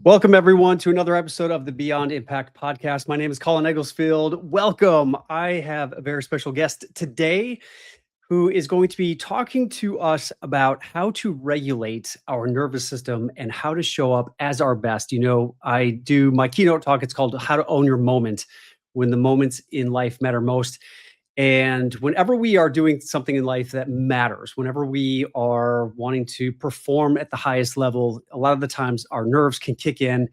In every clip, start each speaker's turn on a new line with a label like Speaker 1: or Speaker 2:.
Speaker 1: Welcome, everyone, to another episode of the Beyond Impact podcast. My name is Colin Egglesfield. Welcome. I have a very special guest today who is going to be talking to us about how to regulate our nervous system and how to show up as our best. I do my keynote talk. It's called How to Own Your Moment, when the moments in life matter most. And whenever we are doing something in life that matters, whenever we are wanting to perform at the highest level, a lot of the times our nerves can kick in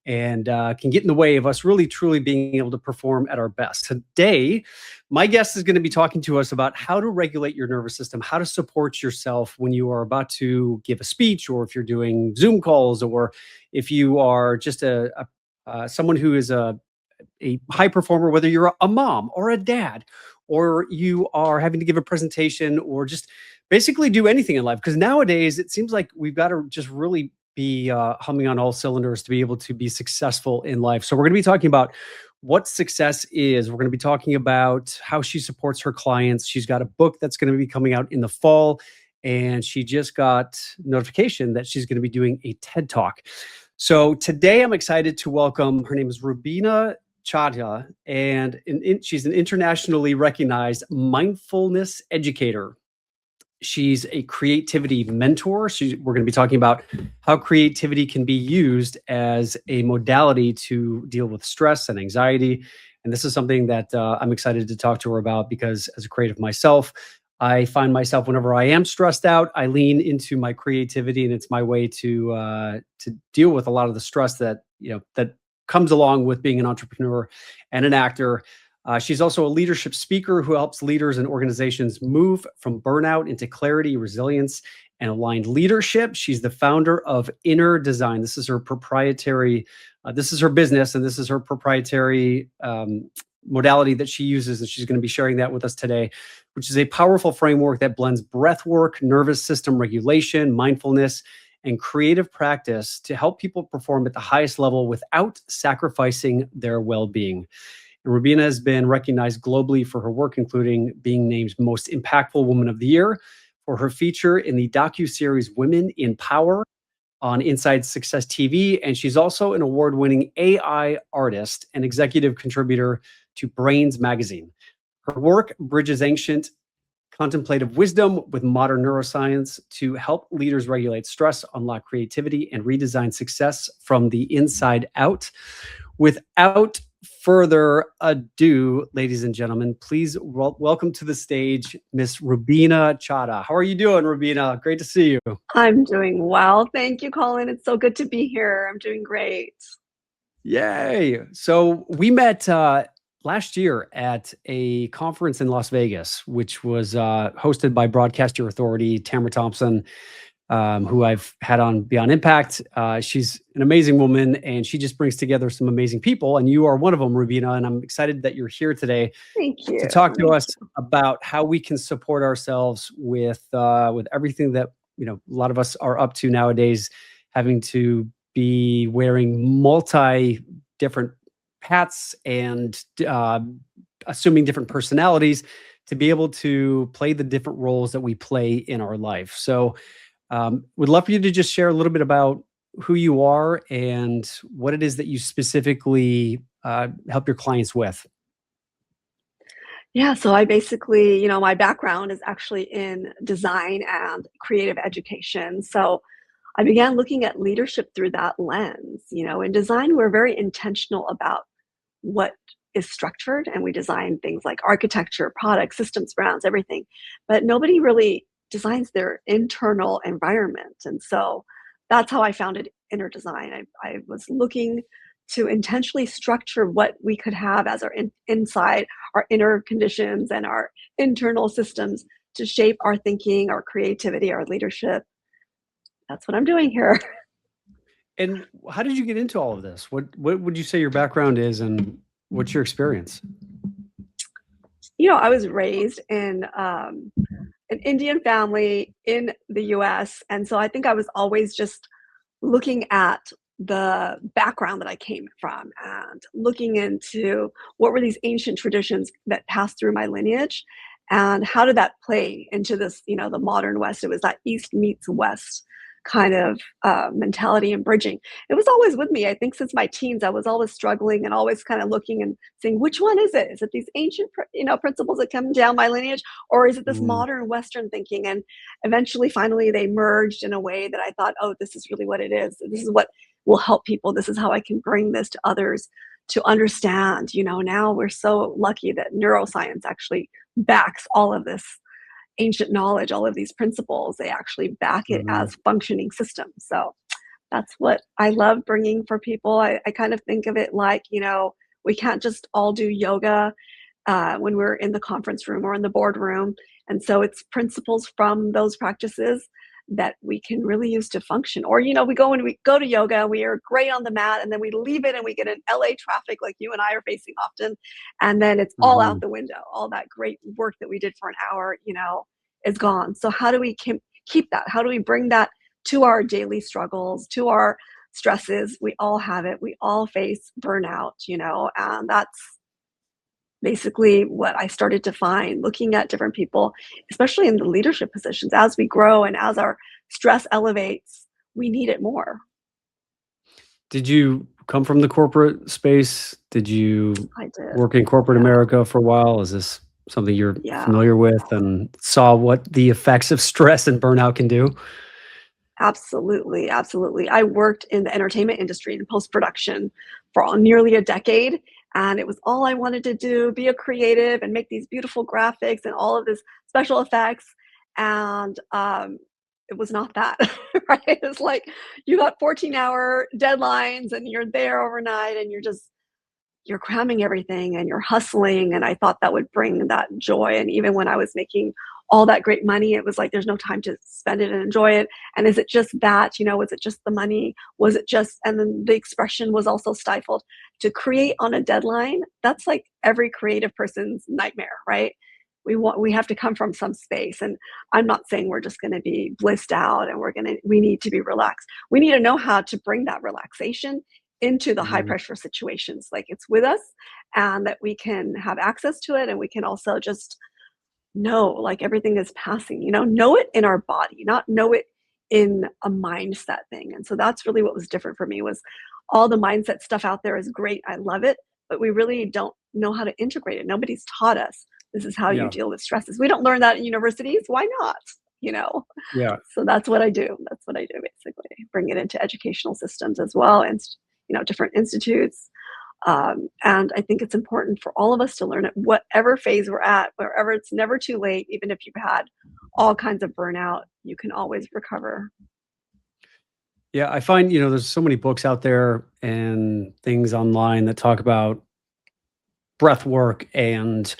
Speaker 1: and can get in the way of us really, truly being able to perform at our best. Today, my guest is going to be talking to us about how to regulate your nervous system, how to support yourself when you are about to give a speech, or if you're doing Zoom calls, or if you are just someone who is a high performer, whether you're a mom or a dad, or you are having to give a presentation, or just basically do anything in life. Because nowadays it seems like we've got to just really be humming on all cylinders to be able to be successful in life. So we're going to be talking about what success is. We're going to be talking about how she supports her clients. She's got a book that's going to be coming out in the fall, and she just got notification that she's going to be doing a TED Talk. So today I'm excited to welcome, her name is Rubina Chadha, and she's an internationally recognized mindfulness educator. She's a creativity mentor. We're going to be talking about how creativity can be used as a modality to deal with stress and anxiety. And this is something that I'm excited to talk to her about, because as a creative myself, I find myself, whenever I am stressed out, I lean into my creativity, and it's my way to deal with a lot of the stress that comes along with being an entrepreneur and an actor. She's also a leadership speaker who helps leaders and organizations move from burnout into clarity, resilience, and aligned leadership. She's the founder of Inner Design. This is her proprietary, this is her business, and this is her proprietary modality that she uses. And she's going to be sharing that with us today, which is a powerful framework that blends breathwork, nervous system regulation, mindfulness, and creative practice to help people perform at the highest level without sacrificing their well-being. And Rubina has been recognized globally for her work, including being named Most Impactful Woman of the Year for her feature in the docuseries Women in Power on Inside Success TV. And she's also an award-winning AI artist and executive contributor to Brains magazine. Her work bridges ancient contemplative wisdom with modern neuroscience to help leaders regulate stress, unlock creativity, and redesign success from the inside out. Without further ado, ladies and gentlemen, please welcome to the stage Miss Rubina Chadha. How are you doing, Rubina? Great to see you.
Speaker 2: I'm doing well. Thank you, Colin. It's so good to be here. I'm doing great.
Speaker 1: Yay. So we met last year at a conference in Las Vegas, which was hosted by Broadcaster Authority, Tamara Thompson, who I've had on Beyond Impact. She's an amazing woman, and she just brings together some amazing people. And you are one of them, Rubina. And I'm excited that you're here today
Speaker 2: to
Speaker 1: talk to us about how we can support ourselves with everything that a lot of us are up to nowadays, having to be wearing different hats and assuming different personalities to be able to play the different roles that we play in our life. So would love for you to just share a little bit about who you are and what it is that you specifically help your clients with.
Speaker 2: Yeah, so I basically, my background is actually in design and creative education. So I began looking at leadership through that lens. In design, we're very intentional about what is structured, and we design things like architecture, products, systems, brands, everything. But nobody really designs their internal environment. And so that's how I founded Inner Design. I was looking to intentionally structure what we could have as our inside, our inner conditions and our internal systems to shape our thinking, our creativity, our leadership. That's what I'm doing here.
Speaker 1: And how did you get into all of this? What would you say your background is, and what's your experience?
Speaker 2: I was raised in an Indian family in the US. And so I think I was always just looking at the background that I came from and looking into what were these ancient traditions that passed through my lineage, and how did that play into this, the modern West. It was that East meets West kind of mentality and bridging. It was always with me. I think since my teens, I was always struggling and always kind of looking and saying, which one is it? Is it these ancient, principles that come down my lineage, or is it this
Speaker 1: Mm,
Speaker 2: modern Western thinking? And eventually, finally, they merged in a way that I thought, oh, this is really what it is. This is what will help people. This is how I can bring this to others to understand. Now we're so lucky that neuroscience actually backs all of this ancient knowledge, all of these principles. They actually back it
Speaker 1: mhm.
Speaker 2: as functioning systems. So that's what I love bringing for people. I kind of think of it like, we can't just all do yoga when we're in the conference room or in the boardroom. And so it's principles from those practices that we can really use to function. Or, we go to yoga, we are great on the mat, and then we leave it and we get in LA traffic like you and I are facing often. And then it's all out
Speaker 1: Mhm.
Speaker 2: the window. All that great work that we did for an hour, is gone. So how do we keep that? How do we bring that to our daily struggles, to our stresses? We all have it. We all face burnout, and that's basically what I started to find looking at different people, especially in the leadership positions. As we grow and as our stress elevates, we need it more.
Speaker 1: Did you come from the corporate space? Did you
Speaker 2: I did.
Speaker 1: work in corporate
Speaker 2: Yeah.
Speaker 1: America for a while? Is this something you're
Speaker 2: Yeah.
Speaker 1: familiar with and saw what the effects of stress and burnout can do?
Speaker 2: Absolutely, absolutely. I worked in the entertainment industry in post-production for nearly a decade, and it was all I wanted to do, be a creative and make these beautiful graphics and all of this special effects, and, it was not that, right? It's like you got 14-hour deadlines, and you're there overnight, and you're cramming everything and you're hustling, and I thought that would bring that joy. And even when I was making all that great money, it was like there's no time to spend it and enjoy it. And is it just that, was it just the money? Was it just, and then the expression was also stifled. To create on a deadline, that's like every creative person's nightmare, right? We have to come from some space. And I'm not saying we're just going to be blissed out and we need to be relaxed. We need to know how to bring that relaxation into the high
Speaker 1: Mhm.
Speaker 2: pressure situations, like it's with us, and that we can have access to it, and we can also just know like everything is passing, know it in our body, not know it in a mindset thing. And so that's really what was different for me. Was all the mindset stuff out there is great, I love it, but we really don't know how to integrate it. Nobody's taught us this is how you
Speaker 1: Yeah.
Speaker 2: deal with stresses. We don't learn that in universities. Why not? you know
Speaker 1: Yeah.
Speaker 2: so that's what I do basically, bring it into educational systems as well, and different institutes. And I think it's important for all of us to learn at whatever phase we're at, wherever. It's never too late. Even if you've had all kinds of burnout, you can always recover.
Speaker 1: Yeah, I find, there's so many books out there and things online that talk about breath work and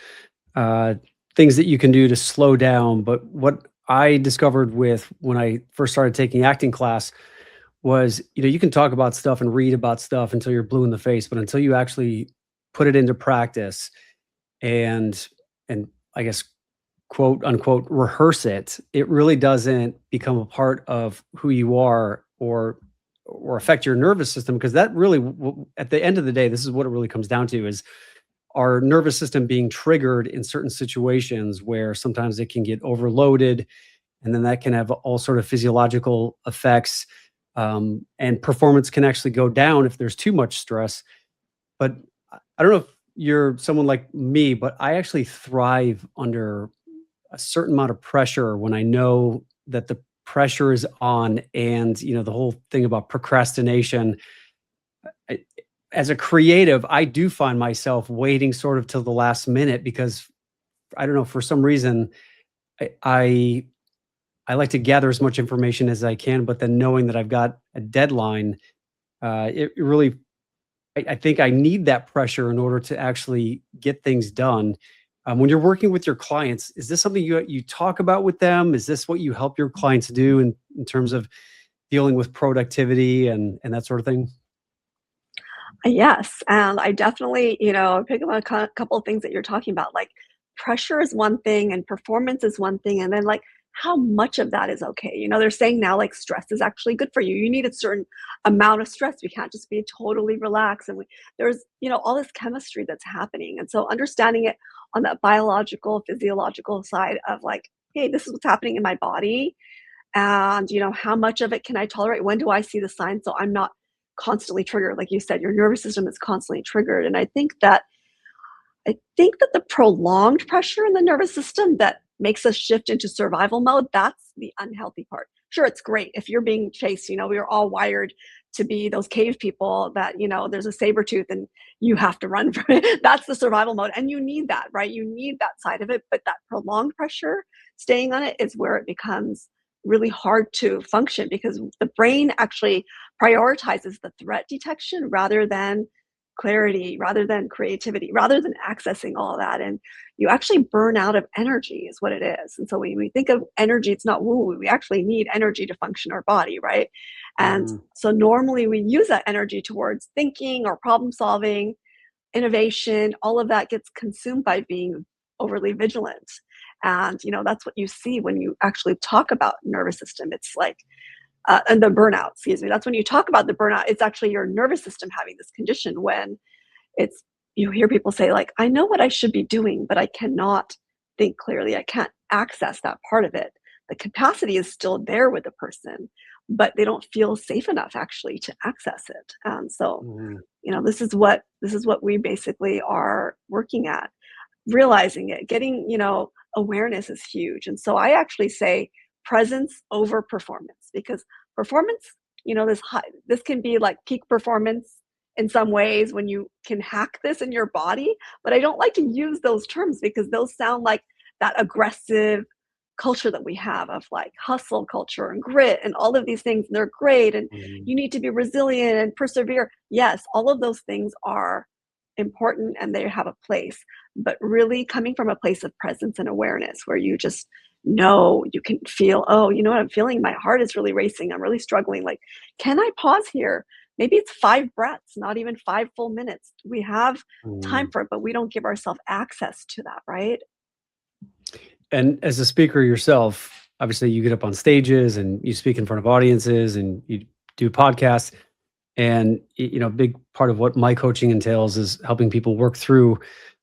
Speaker 1: uh, things that you can do to slow down. But what I discovered with when I first started taking acting class was, you can talk about stuff and read about stuff until you're blue in the face, but until you actually put it into practice and and I guess quote unquote rehearse it, it really doesn't become a part of who you are or affect your nervous system because that really at the end of the day, this is what it really comes down to is our nervous system being triggered in certain situations where sometimes it can get overloaded and then that can have all sort of physiological effects, and performance can actually go down if there's too much stress. But I don't know if you're someone like me, but I actually thrive under a certain amount of pressure when I know that the pressure is on and the whole thing about procrastination. I, as a creative, I do find myself waiting sort of till the last minute because I don't know, for some reason I, I I like to gather as much information as I can, but then knowing that I've got a deadline, it really, I think I need that pressure in order to actually get things done. When you're working with your clients, is this something you talk about with them? Is this what you help your clients do in terms of dealing with productivity and that sort of thing?
Speaker 2: Yes, and I definitely, pick up on a couple of things that you're talking about. Like pressure is one thing, and performance is one thing, and then like how much of that is okay. They're saying now like stress is actually good for you. You need a certain amount of stress. We can't just be totally relaxed, and there's all this chemistry that's happening, and so understanding it on that biological, physiological side of like, hey, this is what's happening in my body, And, how much of it can I tolerate? When do I see the signs so I'm not constantly triggered? Like you said, your nervous system is constantly triggered. And I think that the prolonged pressure in the nervous system that makes us shift into survival mode, that's the unhealthy part. Sure, it's great if you're being chased, we are all wired to be those cave people that, there's a saber tooth and you have to run from it. That's the survival mode. And you need that, right? You need that side of it. But that prolonged pressure, staying on it is where it becomes really hard to function because the brain actually prioritizes the threat detection rather than clarity, rather than creativity, rather than accessing all of that. And you actually burn out of energy, is what it is. And so when we think of energy, it's not woo, we actually need energy to function our body, right? And
Speaker 1: Mhm.
Speaker 2: so normally we use that energy towards thinking or problem solving, innovation, all of that gets consumed by being overly vigilant. And that's what you see when you actually talk about nervous system. It's like and the burnout, excuse me. That's when you talk about the burnout, it's actually your nervous system having this condition when it's you hear people say like, I know what I should be doing, but I cannot think clearly. I can't access that part of it. The capacity is still there with the person, but they don't feel safe enough actually to access it. And so,
Speaker 1: Mhm.
Speaker 2: this is what we basically are working at, realizing it, getting, awareness is huge. And so I actually say presence over performance because performance, this can be like peak performance in some ways when you can hack this in your body, but I don't like to use those terms because those sound like that aggressive culture that we have of like hustle culture and grit and all of these things. And they're great and
Speaker 1: Mhm.
Speaker 2: you need to be resilient and persevere. Yes, all of those things are important and they have a place, but really coming from a place of presence and awareness where you just know you can feel, oh, you know what I'm feeling? My heart is really racing. I'm really struggling. Like, can I pause here? Maybe it's 5 breaths, not even 5 full minutes. We have time
Speaker 1: Mhm.
Speaker 2: for it, but we don't give ourselves access to that, right?
Speaker 1: And as a speaker yourself, obviously you get up on stages and you speak in front of audiences and you do podcasts. And a big part of what my coaching entails is helping people work through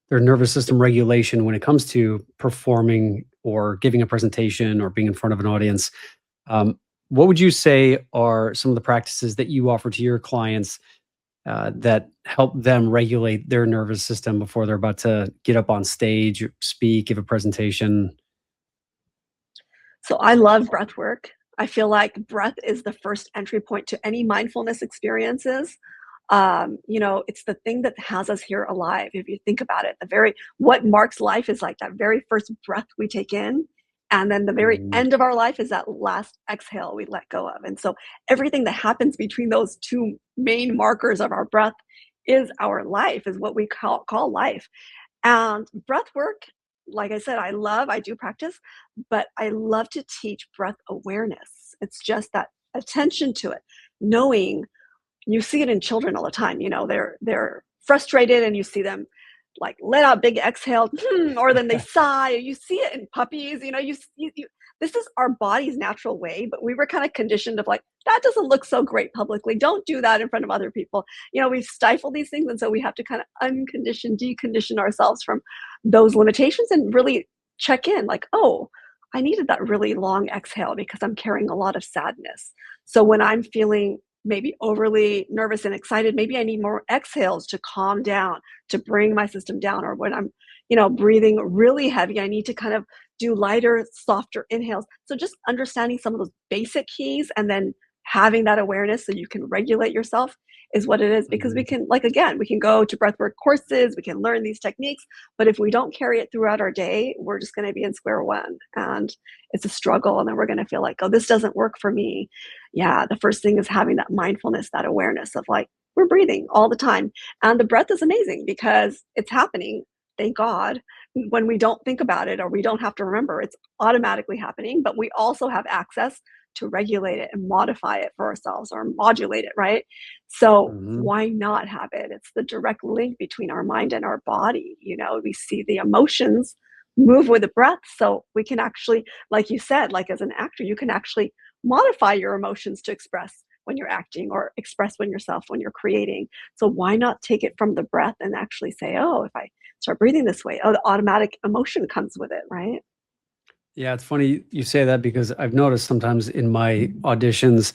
Speaker 1: their nervous system regulation when it comes to performing or giving a presentation or being in front of an audience. Um, what would you say are some of the practices that you offer to your clients that help them regulate their nervous system before they're about to get up on stage, speak, give a presentation?
Speaker 2: So I love breath work. I feel like breath is the first entry point to any mindfulness experiences. It's the thing that has us here alive. If you think about it, the very what marks life is like that very first breath we take in, and then the very
Speaker 1: Mhm.
Speaker 2: end of our life is that last exhale we let go of. And so everything that happens between those two main markers of our breath is our life, is what we call life. And breath work, like I said, I do practice, but I love to teach breath awareness. It's just that attention to it, knowing you see it in children all the time. They're frustrated and you see them like let out big exhale, or then they sigh. You see it in puppies. This is our body's natural way, but we were kind of conditioned of like that doesn't look so great publicly. Don't do that in front of other people. We stifle these things, and so we have to kind of uncondition, decondition ourselves from those limitations and really check in. Like, oh, I needed that really long exhale because I'm carrying a lot of sadness. So when I'm feeling maybe overly nervous and excited, maybe I need more exhales to calm down, to bring my system down. Or when I'm, breathing really heavy, I need to kind of do lighter, softer inhales. So just understanding some of those basic keys and then having that awareness so you can regulate yourself is what it is. Because we
Speaker 1: Mhm.
Speaker 2: can, like, again, we can go to breathwork courses, we can learn these techniques, but if we don't carry it throughout our day, we're just going to be in square one. And it's a struggle. And then we're going to feel like, oh, this doesn't work for me. Yeah, the first thing is having that mindfulness, that awareness of like, we're breathing all the time. And the breath is amazing because it's happening. Thank God. When we don't think about it or we don't have to remember, it's automatically happening, but we also have access to regulate it and modify it for ourselves or modulate it, right? So
Speaker 1: Mhm.
Speaker 2: why not have it? It's the direct link between our mind and our body. We see the emotions move with the breath. So we can actually, like you said, like as an actor, you can actually modify your emotions to express when you're acting or express when yourself when you're creating. So why not take it from the breath and actually say, oh, if I start breathing this way, oh, the automatic emotion comes with it, right?
Speaker 1: Yeah, it's funny you say that because I've noticed sometimes in my auditions,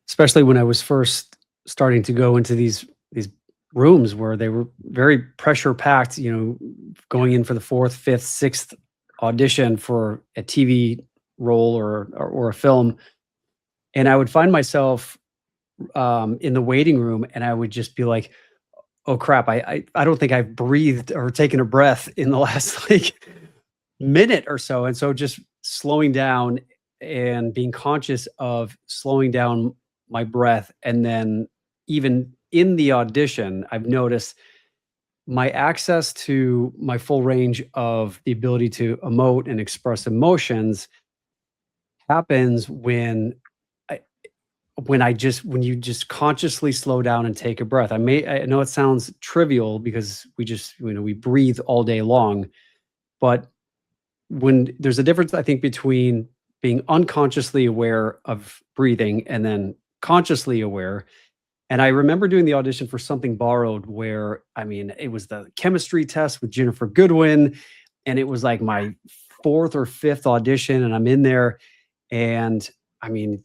Speaker 1: especially when I was first starting to go into these rooms where they were very pressure packed, going in for the fourth, fifth, sixth audition for a TV role or a film, and I would find myself in the waiting room, and I would just be like, "Oh crap! I don't think I've breathed or taken a breath in the last like minute or so." And so just slowing down and being conscious of slowing down my breath. And then even in the audition, I've noticed my access to my full range of the ability to emote and express emotions happens I, when you just consciously slow down and take a breath. I know it sounds trivial because we breathe all day long, but when there's a difference, I think, between being unconsciously aware of breathing and then consciously aware. And I remember doing the audition for Something Borrowed, where I mean, it was the chemistry test with Jennifer Goodwin, and it was like my fourth or fifth audition, and I'm in there, and I mean,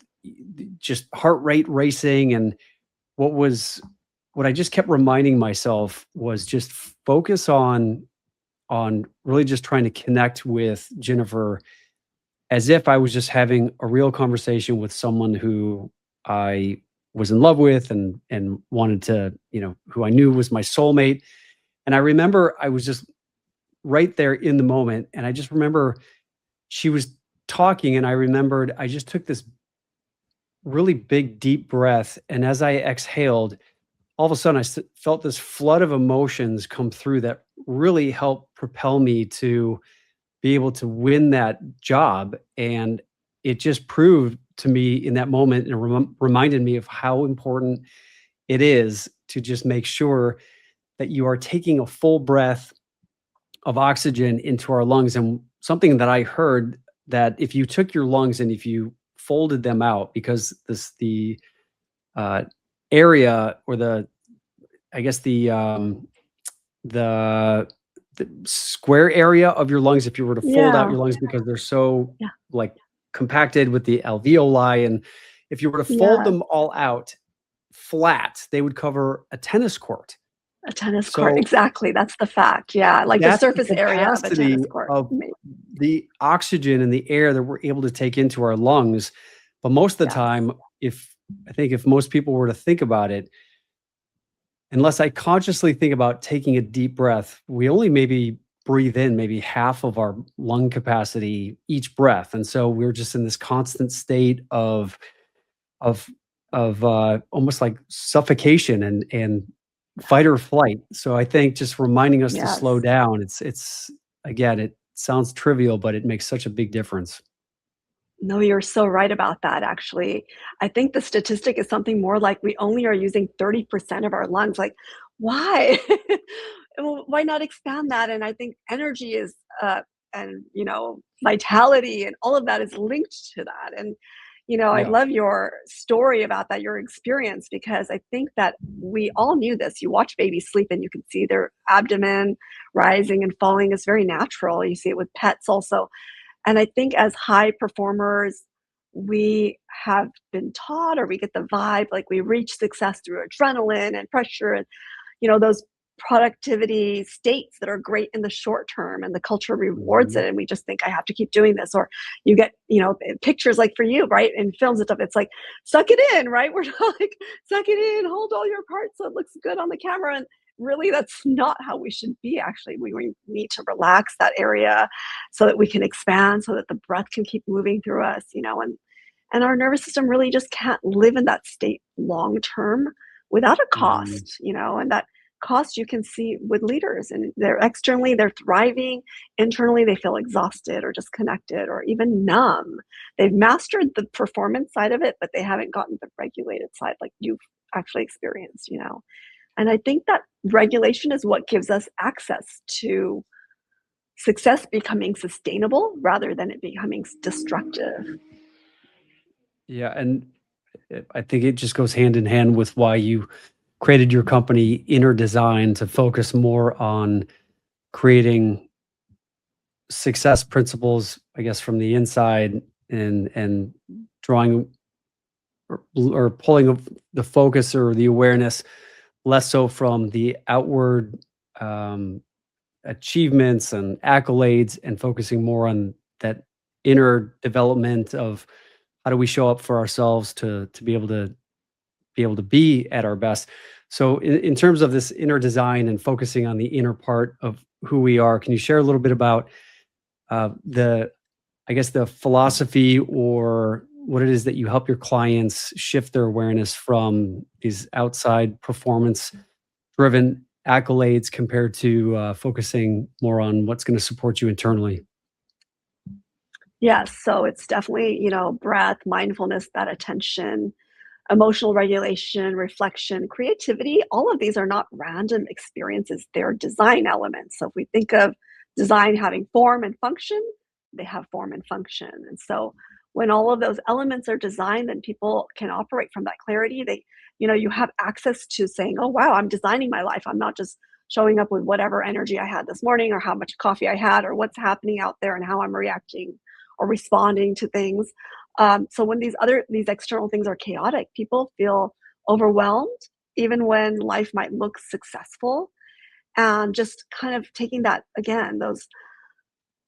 Speaker 1: just heart rate racing. And what was what I just kept reminding myself was just focus on really just trying to connect with Jennifer as if I was just having a real conversation with someone who I was in love with and wanted to, who I knew was my soulmate. And I remember I was just right there in the moment. And I just remember she was talking, and I remembered I just took this really big, deep breath. And as I exhaled, all of a sudden felt this flood of emotions come through that really helped propel me to be able to win that job. And it just proved to me in that moment and reminded me of how important it is to just make sure that you are taking a full breath of oxygen into our lungs. And something that I heard, that if you took your lungs and if you folded them out, because the uh, area, or I guess the square area of your lungs, if you were to fold out
Speaker 2: Yeah,
Speaker 1: your lungs because they're so
Speaker 2: yeah,
Speaker 1: like compacted with the alveoli, and if you were to fold
Speaker 2: yes.
Speaker 1: them all out flat, they would cover a tennis court.
Speaker 2: A tennis court,
Speaker 1: So
Speaker 2: exactly, that's the fact, yeah, like the
Speaker 1: that's the
Speaker 2: surface area of a
Speaker 1: capacity
Speaker 2: tennis court.
Speaker 1: of the oxygen and the air that we're able to take into our lungs. But most of the
Speaker 2: Yes,
Speaker 1: time, if I think if most people were to think about it, unless I consciously think about taking a deep breath, we only maybe breathe in maybe half of our lung capacity each breath. And so we're just in this constant state of almost like suffocation and fight or flight. So I think just reminding us to slow
Speaker 2: yes.
Speaker 1: down, it's again, it sounds trivial, but it makes such a big difference.
Speaker 2: No, you're so right about that, actually. I think the statistic is something more like we only are using 30% of our lungs, like, why? Well, why not expand that? And I think energy is, and, vitality and all of that is linked to that, and, I
Speaker 1: Yeah.
Speaker 2: love your story about that, your experience, because I think that we all knew this. You watch babies sleep and you can see their abdomen rising and falling is very natural. You see it with pets also. And I think as high performers, we have been taught, or we get the vibe like we reach success through adrenaline and pressure and, those productivity states that are great in the short term, and the culture rewards
Speaker 1: Mhm.
Speaker 2: it. And we just think, I have to keep doing this. Or you get, pictures like for you, right? In films and stuff, it's like, suck it in, right? We're not like, suck it in, hold all your parts so it looks good on the camera. And really, that's not how we should be. Actually, we need to relax that area so that we can expand, so that the breath can keep moving through us, and our nervous system really just can't live in that state long term without a
Speaker 1: Mhm.
Speaker 2: cost, and that cost you can see with leaders, and they're externally they're thriving, internally they feel exhausted or disconnected or even numb. They've mastered the performance side of it, but they haven't gotten the regulated side like you've actually experienced, and I think that regulation is what gives us access to success becoming sustainable rather than it becoming destructive.
Speaker 1: Yeah, and I think it just goes hand in hand with why you created your company, Inner Design, to focus more on creating success principles I guess, from the inside and drawing or pulling the focus or the awareness less so from the outward um, achievements and accolades and focusing more on that inner development of how do we show up for ourselves to be able to be at our best. So in terms of this inner design and focusing on the inner part of who we are, can you share a little bit about the I guess the philosophy or what it is that you help your clients shift their awareness from these outside performance driven accolades compared to focusing more on what's going to support you internally?
Speaker 2: Yes, so it's definitely, breath, mindfulness, that attention, emotional regulation, reflection, creativity. All of these are not random experiences, they're design elements. So if we think of design having form and function, they have form and function. And so when all of those elements are designed, then people can operate from that clarity. You have access to saying, oh, wow, I'm designing my life. I'm not just showing up with whatever energy I had this morning or how much coffee I had or what's happening out there and how I'm reacting or responding to things. So when these external things are chaotic, people feel overwhelmed, even when life might look successful. And just kind of taking that again, those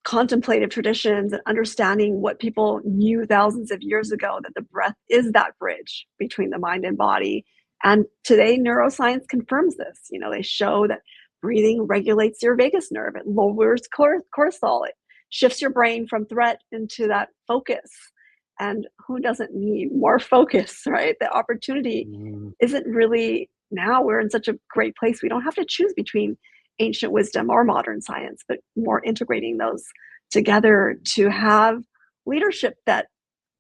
Speaker 2: contemplative traditions and understanding what people knew thousands of years ago, that the breath is that bridge between the mind and body. And today, neuroscience confirms this. They show that breathing regulates your vagus nerve, it lowers cortisol, it shifts your brain from threat into that focus. And who doesn't need more focus, right? The opportunity
Speaker 1: Mm.
Speaker 2: isn't really now. We're in such a great place. We don't have to choose between ancient wisdom or modern science, but more integrating those together to have leadership that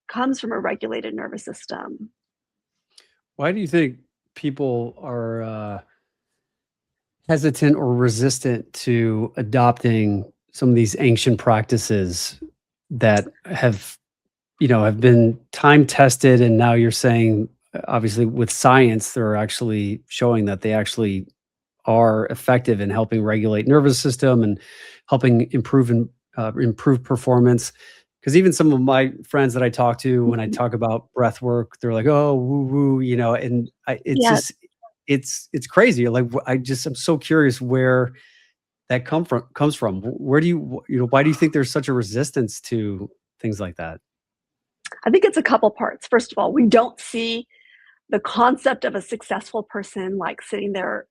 Speaker 2: comes from a regulated nervous system.
Speaker 1: Why do you think people are hesitant or resistant to adopting some of these ancient practices that have been time tested, and now you're saying, obviously, with science, they're actually showing that they actually are effective in helping regulate nervous system and helping improve performance. Because even some of my friends that I talk to, when I
Speaker 2: Mhm.
Speaker 1: talk about breath work, they're like, "Oh, woo woo," and it's
Speaker 2: Yeah,
Speaker 1: just it's crazy. Like I'm so curious where that comes from. Where do why do you think there's such a resistance to things like that?
Speaker 2: I think it's a couple parts. First of all, we don't see the concept of a successful person like sitting there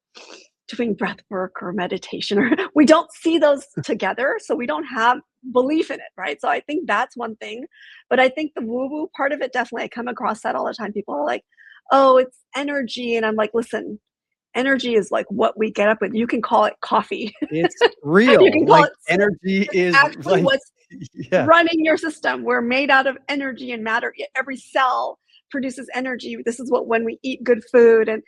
Speaker 2: doing breath work or meditation, or we don't see those together, so we don't have belief in it, right? So I think that's one thing. But I think the woo woo part of it, definitely, I come across that all the time. People are like, oh, it's energy, and I'm like, listen, energy is like what we get up with. You can call it coffee.
Speaker 1: It's
Speaker 2: You
Speaker 1: real.
Speaker 2: can call
Speaker 1: Like
Speaker 2: it sleep.
Speaker 1: energy
Speaker 2: It's
Speaker 1: is
Speaker 2: actually
Speaker 1: like
Speaker 2: what's
Speaker 1: yeah.
Speaker 2: running your system. We're made out of energy and matter. Every cell produces energy. This is what when we eat good food, and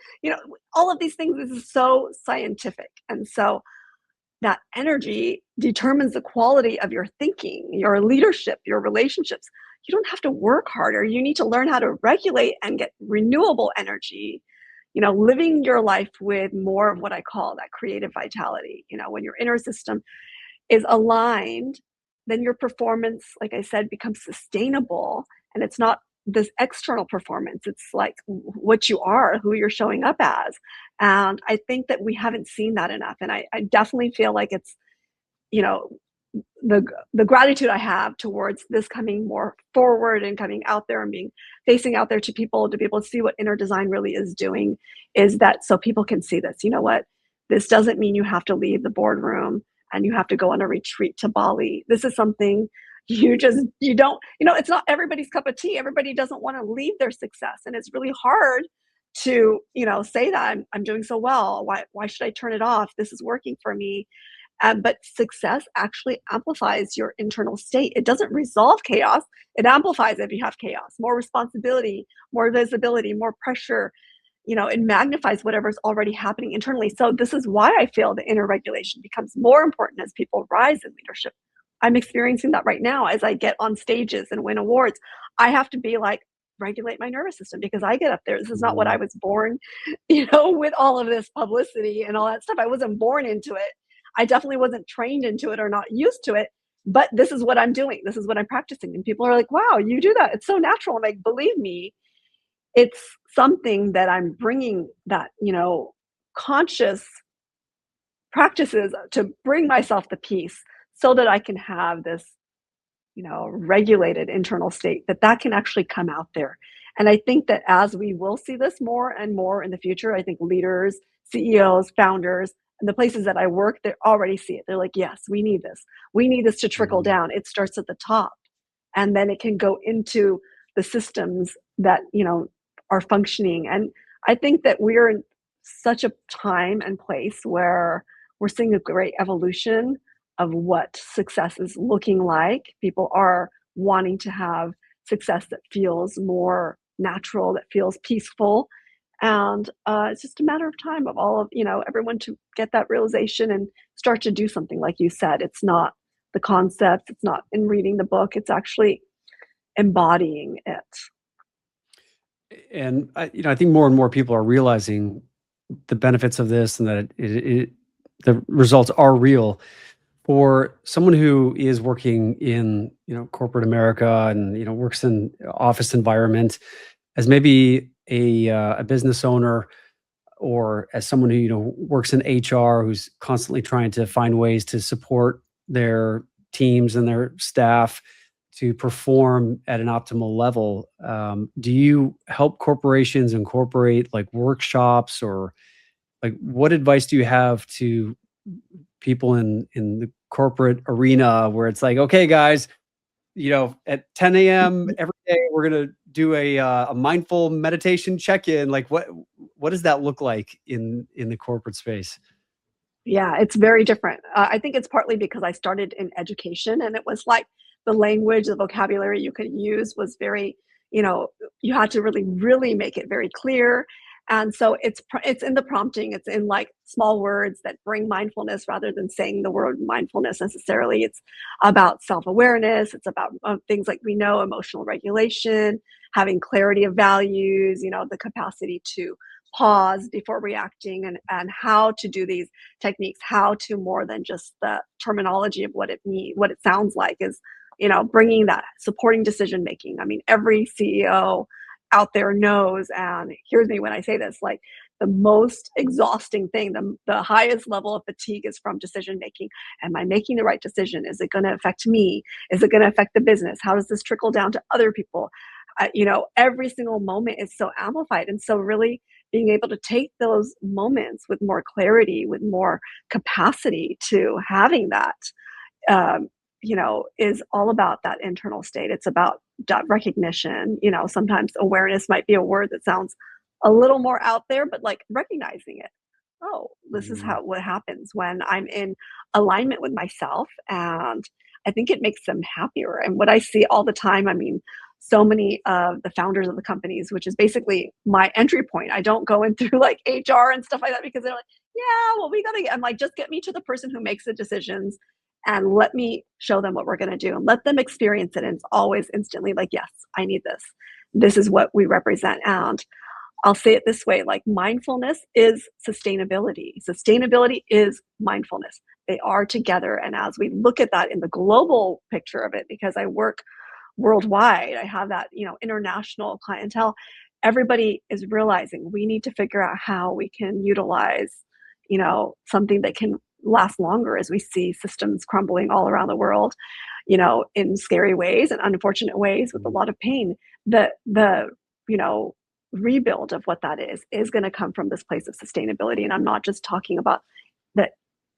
Speaker 2: all of these things. This is so scientific, and so that energy determines the quality of your thinking, your leadership, your relationships. You don't have to work harder. You need to learn how to regulate and get renewable energy. Living your life with more of what I call that creative vitality. When your inner system is aligned, then your performance, like I said, becomes sustainable, and it's not this external performance. It's like what you are, who you're showing up as. And I think that we haven't seen that enough. And I definitely feel like it's, you know, the gratitude I have towards this coming more forward and coming out there and being facing out there to people to be able to see what inner design really is doing, is that so people can see this. You know what? This doesn't mean you have to leave the boardroom and you have to go on a retreat to Bali. This is something you don't, it's not everybody's cup of tea. Everybody doesn't want to leave their success. And it's really hard to, say that I'm doing so well. Why should I turn it off? This is working for me. But success actually amplifies your internal state. It doesn't resolve chaos. It amplifies if you have chaos, more responsibility, more visibility, more pressure. It magnifies whatever's already happening internally. So this is why I feel the inner regulation becomes more important as people rise in leadership. I'm experiencing that right now as I get on stages and win awards. I have to be like, regulate my nervous system because I get up there. This is not what I
Speaker 1: Mm.
Speaker 2: was born, with all of this publicity and all that stuff. I wasn't born into it. I definitely wasn't trained into it or not used to it. but this is what I'm doing. This is what I'm practicing. And people are like, wow, you do that. It's so natural. I'm like, believe me, it's something that I'm bringing that, conscious practices to bring myself to peace so that I can have this, regulated internal state that can actually come out there. And I think that as we will see this more and more in the future, I think leaders, CEOs, founders, and the places that I work, they already see it. They're like, yes, we need this. We need this to trickle
Speaker 1: Mhm.
Speaker 2: down. It starts at the top and then it can go into the systems that, are functioning. And I think that we're in such a time and place where we're seeing a great evolution of what success is looking like. People are wanting to have success that feels more natural, that feels peaceful. And it's just a matter of time of all of, everyone to get that realization and start to do something. Like you said, it's not the concept, it's not in reading the book, it's actually embodying it.
Speaker 1: And I think more and more people are realizing the benefits of this, and that the results are real. For someone who is working in corporate America, and works in office environment, as maybe a business owner, or as someone who works in HR, who's constantly trying to find ways to support their teams and their staff to perform at an optimal level. Do you help corporations incorporate like workshops, or like what advice do you have to people in the corporate arena, where it's like, okay, guys, at 10 a.m. every day, we're gonna do a mindful meditation check-in. Like, what does that look like in the corporate space?
Speaker 2: Yeah, it's very different. I think it's partly because I started in education and it was like the language, the vocabulary you could use was very, you know, you had to really, really make it very clear. And so it's in the prompting, it's in like small words that bring mindfulness rather than saying the word mindfulness necessarily. It's about self-awareness, it's about things like we know emotional regulation, having clarity of values, the capacity to pause before reacting and how to do these techniques, how to more than just the terminology of what it means, what it sounds like is, bringing that supporting decision making. I mean, every CEO out there knows and hears me when I say this, like the most exhausting thing, the highest level of fatigue is from decision making. Am I making the right decision? Is it going to affect me? Is it going to affect the business? How does this trickle down to other people? Every single moment is so amplified. And so really being able to take those moments with more clarity, with more capacity to having that, is all about that internal state. It's about that recognition. Sometimes awareness might be a word that sounds a little more out there, but like recognizing it. Oh, this is
Speaker 1: Mhm.
Speaker 2: what happens when I'm in alignment with myself. And I think it makes them happier. And what I see all the time, I mean, so many of the founders of the companies, which is basically my entry point. I don't go in through like HR and stuff like that because they're like, yeah, well, we gotta get, I'm like, just get me to the person who makes the decisions and let me show them what we're gonna do and let them experience it. And it's always instantly like, yes, I need this. This is what we represent. And I'll say it this way, like mindfulness is sustainability. Sustainability is mindfulness. They are together. And as we look at that in the global picture of it, because I work worldwide, I have that, international clientele, everybody is realizing we need to figure out how we can utilize, something that can last longer as we see systems crumbling all around the world, in scary ways and unfortunate ways with a
Speaker 1: Mhm.
Speaker 2: lot of pain. The you know, rebuild of what that is going to come from this place of sustainability. And I'm not just talking about the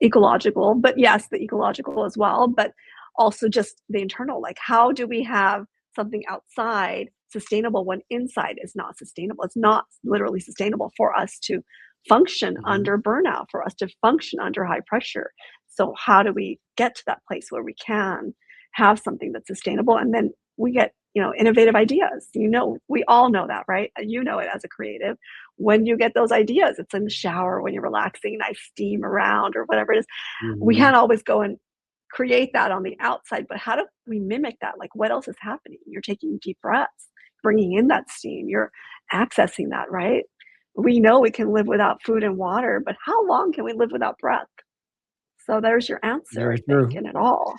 Speaker 2: ecological, but yes, the ecological as well, but also just the internal. Like, how do we have something outside sustainable when inside is not sustainable? It's not literally sustainable for us to function
Speaker 1: Mhm.
Speaker 2: under burnout, for us to function under high pressure. So, how do we get to that place where we can have something that's sustainable? And then we get, innovative ideas. We all know that, right? You know it as a creative. When you get those ideas, it's in the shower when you're relaxing, nice steam around or whatever it is. We
Speaker 1: Mhm.
Speaker 2: can't always go and create that on the outside, but how do we mimic that? Like, what else is happening? You're taking deep breaths, bringing in that steam, you're accessing that, right? We know we can live without food and water, but how long can we live without breath? So there's your answer,
Speaker 1: Very
Speaker 2: I think,
Speaker 1: true.
Speaker 2: in it all.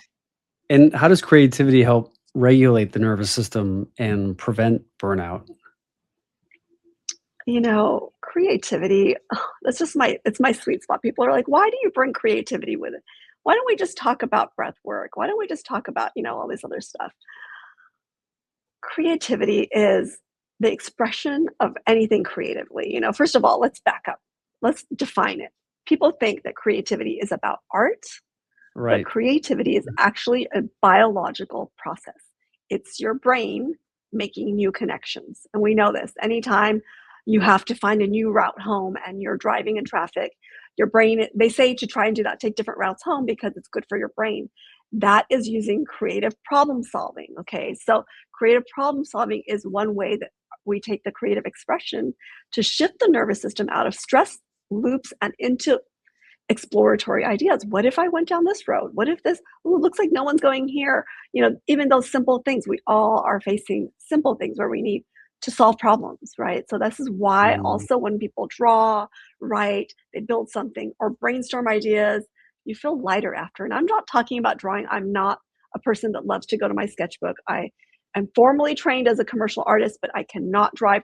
Speaker 1: And how does creativity help regulate the nervous system and prevent burnout?
Speaker 2: Creativity, that's just it's my sweet spot. People are like, "Why do you bring creativity with it? Why don't we just talk about breath work? Why don't we just talk about, all this other stuff?" Creativity is the expression of anything creatively. First of all, let's back up. Let's define it. People think that creativity is about art, but
Speaker 1: Right.
Speaker 2: creativity is actually a biological process. It's your brain making new connections. And we know this. Anytime you have to find a new route home and you're driving in traffic, your brain, they say to try and do that, take different routes home because it's good for your brain. That is using creative problem solving. Okay. So, creative problem solving is one way that we take the creative expression to shift the nervous system out of stress loops and into exploratory ideas. What if I went down this road? What if this, oh, it looks like no one's going here? Even those simple things, we all are facing simple things where we need to solve problems, right? So this is why
Speaker 1: Mm,
Speaker 2: also when people draw, write, they build something or brainstorm ideas, you feel lighter after. And I'm not talking about drawing. I'm not a person that loves to go to my sketchbook. I am formally trained as a commercial artist, but I cannot draw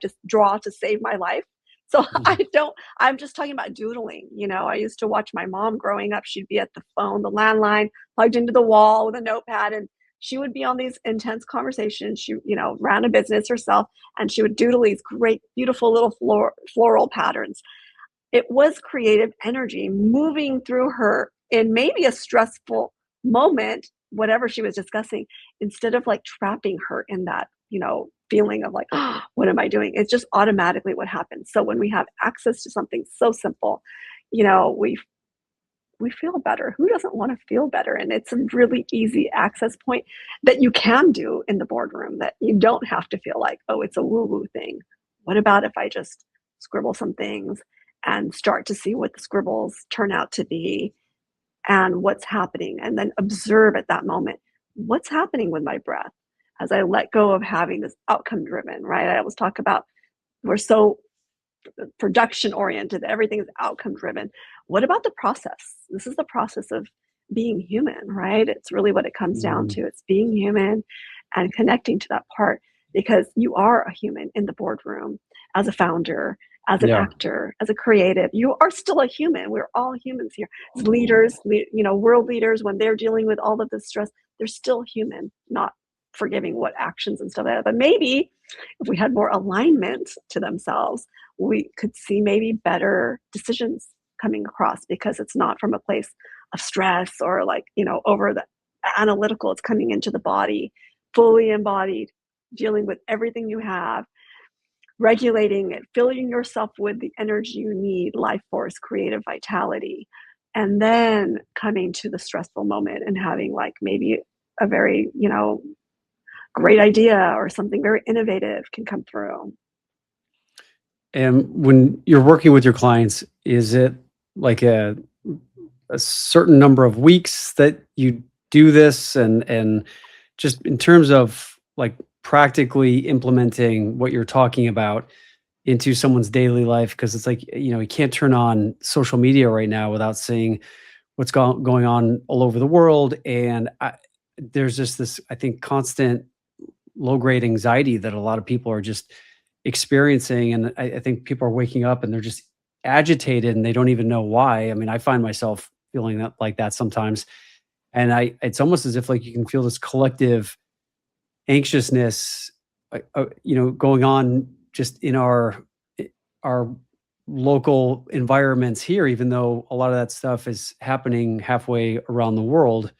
Speaker 2: to save my life. So I
Speaker 1: mhm.
Speaker 2: don't I'm just talking about doodling. I used to watch my mom growing up. She'd be at the phone, the landline, plugged into the wall with a notepad, and she would be on these intense conversations. She, ran a business herself, and she would doodle these great, beautiful little floral patterns. It was creative energy moving through her in maybe a stressful moment, whatever she was discussing, instead of like trapping her in that, feeling of like, "Ah, what am I doing?" It's just automatically what happens. So when we have access to something so simple, you know, we we feel better. Who doesn't want to feel better? And it's a really easy access point that you can do in the boardroom that you don't have to feel like, oh, it's a woo woo thing. What about if I just scribble some things and start to see what the scribbles turn out to be and what's happening? And then observe at that moment what's happening with my breath as I let go of having this outcome driven, right? I always talk about we're so production oriented, everything is outcome driven. What about the process? This is the process of being human, right? It's really what it comes down
Speaker 1: Mm,
Speaker 2: to. It's being human and connecting to that part because you are a human in the boardroom as a founder, as an
Speaker 1: yeah.
Speaker 2: actor, as a creative. You are still a human. We're all humans here. As leaders, world leaders, when they're dealing with all of this stress, they're still human, not forgiving what actions and stuff like that. But maybe if we had more alignment to themselves, we could see maybe better decisions coming across because it's not from a place of stress or like, over the analytical. It's coming into the body, fully embodied, dealing with everything you have, regulating it, filling yourself with the energy you need, life force, creative vitality, and then coming to the stressful moment and having like maybe a very, great idea or something very innovative can come through.
Speaker 1: And when you're working with your clients, is it like a certain number of weeks that you do this? And just in terms of like practically implementing what you're talking about into someone's daily life, because it's like, you can't turn on social media right now without seeing what's going on all over the world. And there's just this, I think, constant low grade anxiety that a lot of people are just experiencing. And I think people are waking up and they're just agitated and they don't even know why. I mean, I find myself feeling that like that sometimes. And it's almost as if like you can feel this collective anxiousness, going on just in our local environments here, even though a lot of that stuff is happening halfway around the world.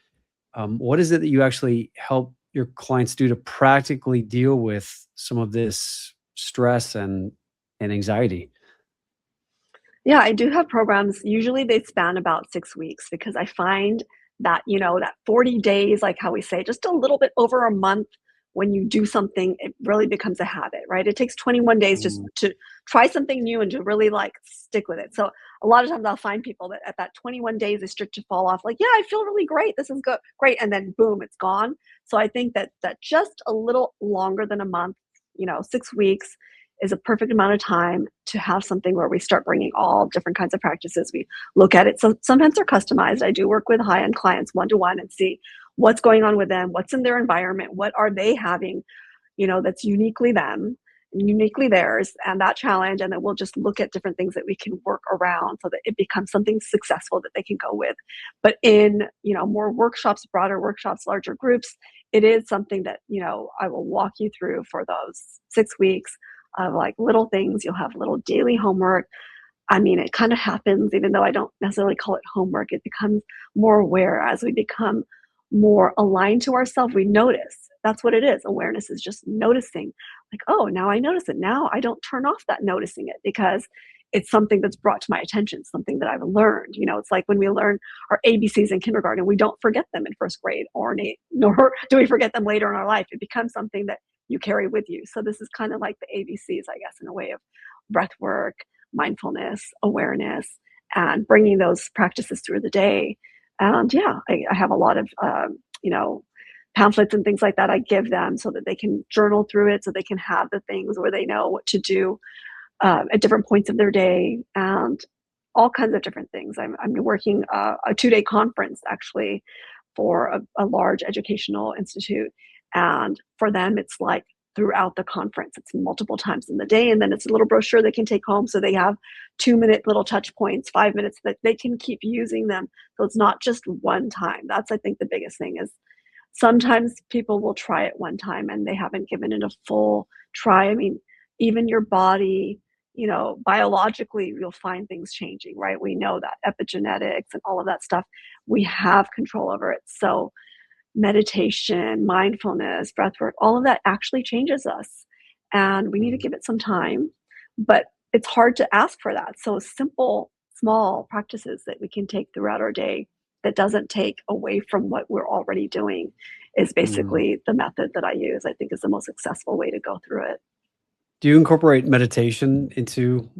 Speaker 1: What is it that you actually help your clients do to practically deal with some of this stress and anxiety?
Speaker 2: Yeah, I do have programs. Usually they span about 6 weeks because I find that, that 40 days, like how we say, just a little bit over a month, when you do something, it really becomes a habit, right? It takes 21 days just
Speaker 1: Mm,
Speaker 2: to try something new and to really like stick with it. So a lot of times I'll find people that at that 21 days they start to fall off like, yeah, I feel really great. This is good, great. And then boom, it's gone. So I think that just a little longer than a month, 6 weeks is a perfect amount of time to have something where we start bringing all different kinds of practices. We look at it. So sometimes they're customized. I do work with high-end clients one-to-one and see what's going on with them, what's in their environment, what are they having, that's uniquely them and uniquely theirs, and that challenge. And then we'll just look at different things that we can work around so that it becomes something successful that they can go with. But in, more workshops, broader workshops, larger groups, it is something that, I will walk you through for those 6 weeks of like little things. You'll have little daily homework. I mean, it kind of happens, even though I don't necessarily call it homework, it becomes more aware as we become more aligned to ourselves. We notice. That's what it is. Awareness is just noticing, like, oh, now I notice it. Now I don't turn off that noticing it because it's something that's brought to my attention, something that I've learned. It's like when we learn our ABCs in kindergarten, we don't forget them in first grade or in eighth, nor do we forget them later in our life. It becomes something that you carry with you. So this is kind of like the ABCs, I guess, in a way of breath work, mindfulness, awareness, and bringing those practices through the day. And yeah, I have a lot of, pamphlets and things like that I give them so that they can journal through it, so they can have the things where they know what to do at different points of their day, and all kinds of different things. I'm working a 2-day conference actually for a large educational institute. And for them, it's like throughout the conference, it's multiple times in the day. And then it's a little brochure they can take home. So they have 2-minute little touch points, 5 minutes that they can keep using them. So it's not just one time. That's, I think, the biggest thing is sometimes people will try it one time and they haven't given it a full try. I mean, even your body, biologically, you'll find things changing, right? We know that epigenetics and all of that stuff, we have control over it. So meditation, mindfulness, breathwork, all of that actually changes us. And we need to give it some time, but it's hard to ask for that. So simple, small practices that we can take throughout our day that doesn't take away from what we're already doing is
Speaker 1: Mm.
Speaker 2: basically the method that I use. I think is the most successful way to go through it.
Speaker 1: Do you incorporate meditation into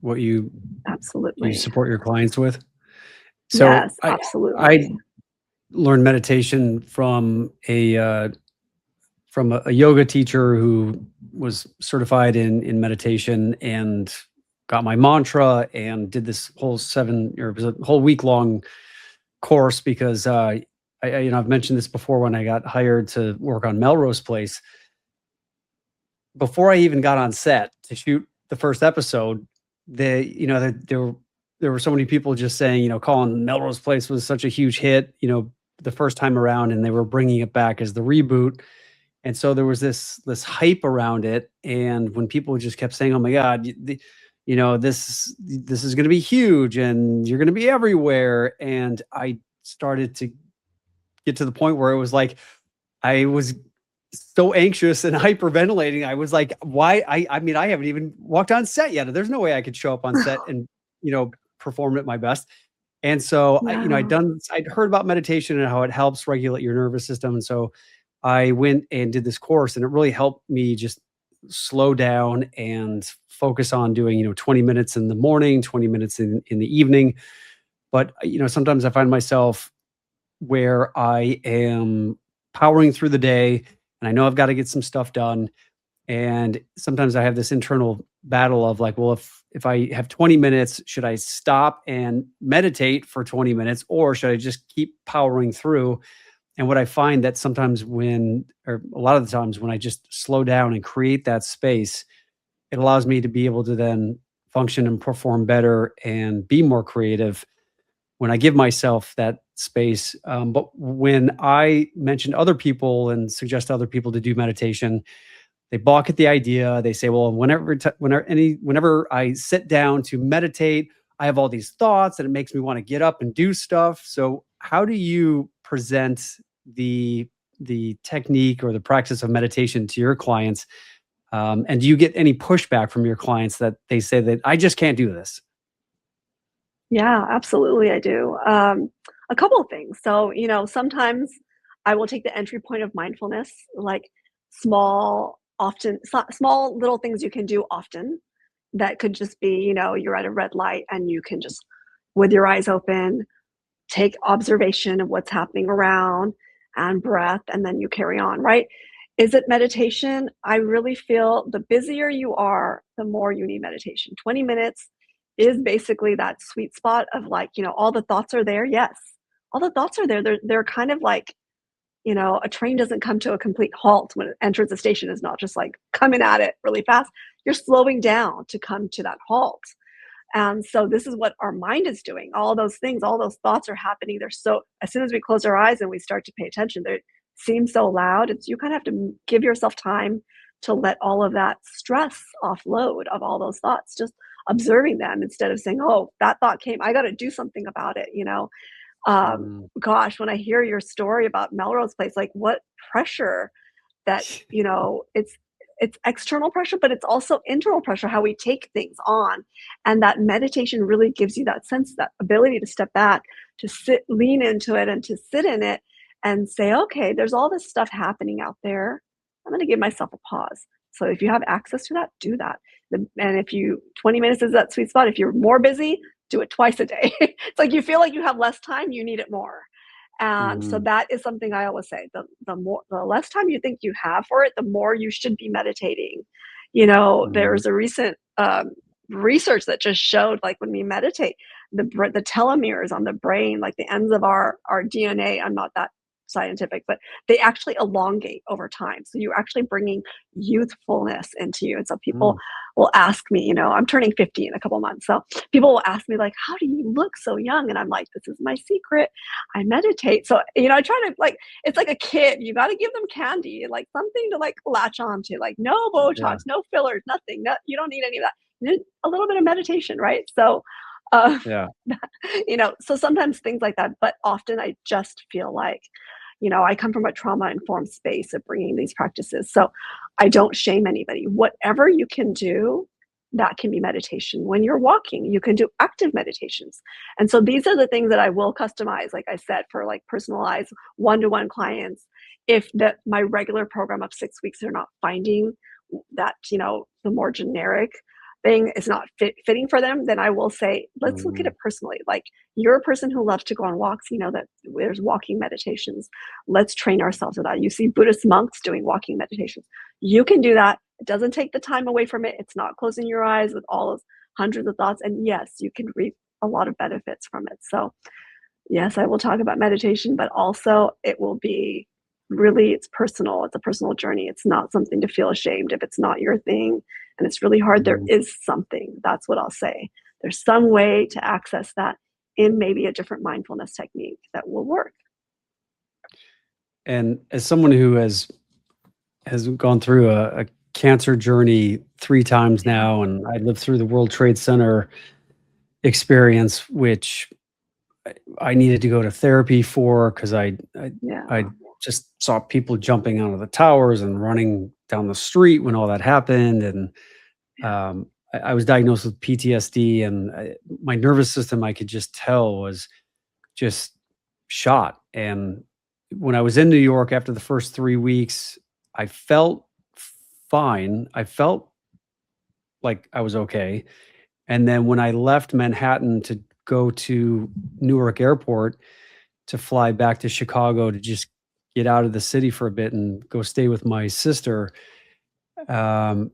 Speaker 1: what you
Speaker 2: Absolutely.
Speaker 1: support your clients with? So
Speaker 2: Yes,
Speaker 1: I
Speaker 2: absolutely.
Speaker 1: learned meditation from a yoga teacher who was certified in meditation, and got my mantra and did this whole 7, or it was a whole week long course because I've mentioned this before when I got hired to work on Melrose Place. Before I even got on set to shoot the first episode, there were so many people just saying, Colin, Melrose Place was such a huge hit, the first time around, and they were bringing it back as the reboot. And so there was this hype around it, and when people just kept saying, "Oh my God, this is going to be huge, and you're going to be everywhere," and I started to get to the point where it was like I was so anxious and hyperventilating. I was like, "Why?" I mean, I haven't even walked on set yet. There's no way I could show up on set and perform at my best. And so
Speaker 2: Yeah.
Speaker 1: I'd heard about meditation and how it helps regulate your nervous system, and so I went and did this course, and it really helped me just slow down and focus on doing, 20 minutes in the morning, 20 minutes in the evening. But, sometimes I find myself where I am powering through the day and I know I've got to get some stuff done. And sometimes I have this internal battle of like, well, if I have 20 minutes, should I stop and meditate for 20 minutes, or should I just keep powering through? And what I find that sometimes or a lot of the times when I just slow down and create that space, it allows me to be able to then function and perform better and be more creative when I give myself that space. But when I mention other people and suggest other people to do meditation, they balk at the idea. They say, "Well, whenever I sit down to meditate, I have all these thoughts, and it makes me want to get up and do stuff." So, how do you present the technique or the practice of meditation to your clients? And do you get any pushback from your clients that they say that I just can't do this?
Speaker 2: Yeah, absolutely, I do. A couple of things. So, sometimes I will take the entry point of mindfulness, like small little things you can do often. That could just be, you're at a red light and you can just, with your eyes open, take observation of what's happening around and breath, and then you carry on, right? Is it meditation? I really feel the busier you are, the more you need meditation. 20 minutes is basically that sweet spot of like, all the thoughts are there. Yes, all the thoughts are there. They're kind of like A train doesn't come to a complete halt when it enters the station. It's not just like coming at it really fast. You're slowing down to come to that halt. And so this is what our mind is doing. All those things, all those thoughts are happening. They're so, as soon as we close our eyes and we start to pay attention, they seem so loud. It's, you kind of have to give yourself time to let all of that stress offload of all those thoughts, just observing them instead of saying, oh, that thought came, I got to do something about it.
Speaker 1: Mm.
Speaker 2: Gosh, when I hear your story about Melrose Place, like what pressure that, it's external pressure, but it's also internal pressure, how we take things on. And that meditation really gives you that sense, that ability to step back, to sit, lean into it and to sit in it and say, okay, there's all this stuff happening out there. I'm going to give myself a pause. So if you have access to that, do that. And if 20 minutes is that sweet spot. If you're more busy, do it twice a day. It's like you feel like you have less time, you need it more. And so
Speaker 1: Mm.
Speaker 2: that is something I always say. The less time you think you have for it, the more you should be meditating.
Speaker 1: Mm.
Speaker 2: There's a recent research that just showed, like when we meditate, the telomeres on the brain, like the ends of our DNA. I'm not that scientific, but they actually elongate over time. So you're actually bringing youthfulness into you. And so people
Speaker 1: Mm.
Speaker 2: will ask me, I'm turning 50 in a couple months. So people will ask me like, how do you look so young? And I'm like, this is my secret. I meditate. So, I try to like, it's like a kid. You got to give them candy, like something to like latch on to, like no
Speaker 1: Yeah.
Speaker 2: Botox, no fillers, nothing. No, you don't need any of that. You need a little bit of meditation, right? So, uh,
Speaker 1: Yeah.
Speaker 2: so sometimes things like that, but often I just feel like, I come from a trauma informed space of bringing these practices. So I don't shame anybody. Whatever you can do, that can be meditation. When you're walking, you can do active meditations. And so these are the things that I will customize, like I said, for like personalized one-to-one clients. If my regular program of 6 weeks are not finding that, the more generic thing is not fitting for them, then I will say, let's look at
Speaker 1: Mm.
Speaker 2: it personally. Like you're a person who loves to go on walks, that there's walking meditations. Let's train ourselves with that. You see Buddhist monks doing walking meditations. You can do that. It doesn't take the time away from it. It's not closing your eyes with all those hundreds of thoughts. And yes, you can reap a lot of benefits from it. So yes, I will talk about meditation, but also it will be really, it's personal. It's a personal journey. It's not something to feel ashamed if it's not your thing and it's really hard. There
Speaker 1: Mm.
Speaker 2: is something. That's what I'll say. There's some way to access that in maybe a different mindfulness technique that will work.
Speaker 1: And as someone who has gone through a cancer journey 3 times
Speaker 2: Yeah.
Speaker 1: now, and I lived through the World Trade Center experience, which I needed to go to therapy for because I
Speaker 2: Yeah.
Speaker 1: just saw people jumping out of the towers and running down the street when all that happened, and I was diagnosed with PTSD, and my nervous system, I could just tell, was just shot. And when I was in New York after the first 3 weeks, I felt fine. I felt like I was okay. And then when I left Manhattan to go to Newark Airport to fly back to Chicago to just get out of the city for a bit and go stay with my sister, um,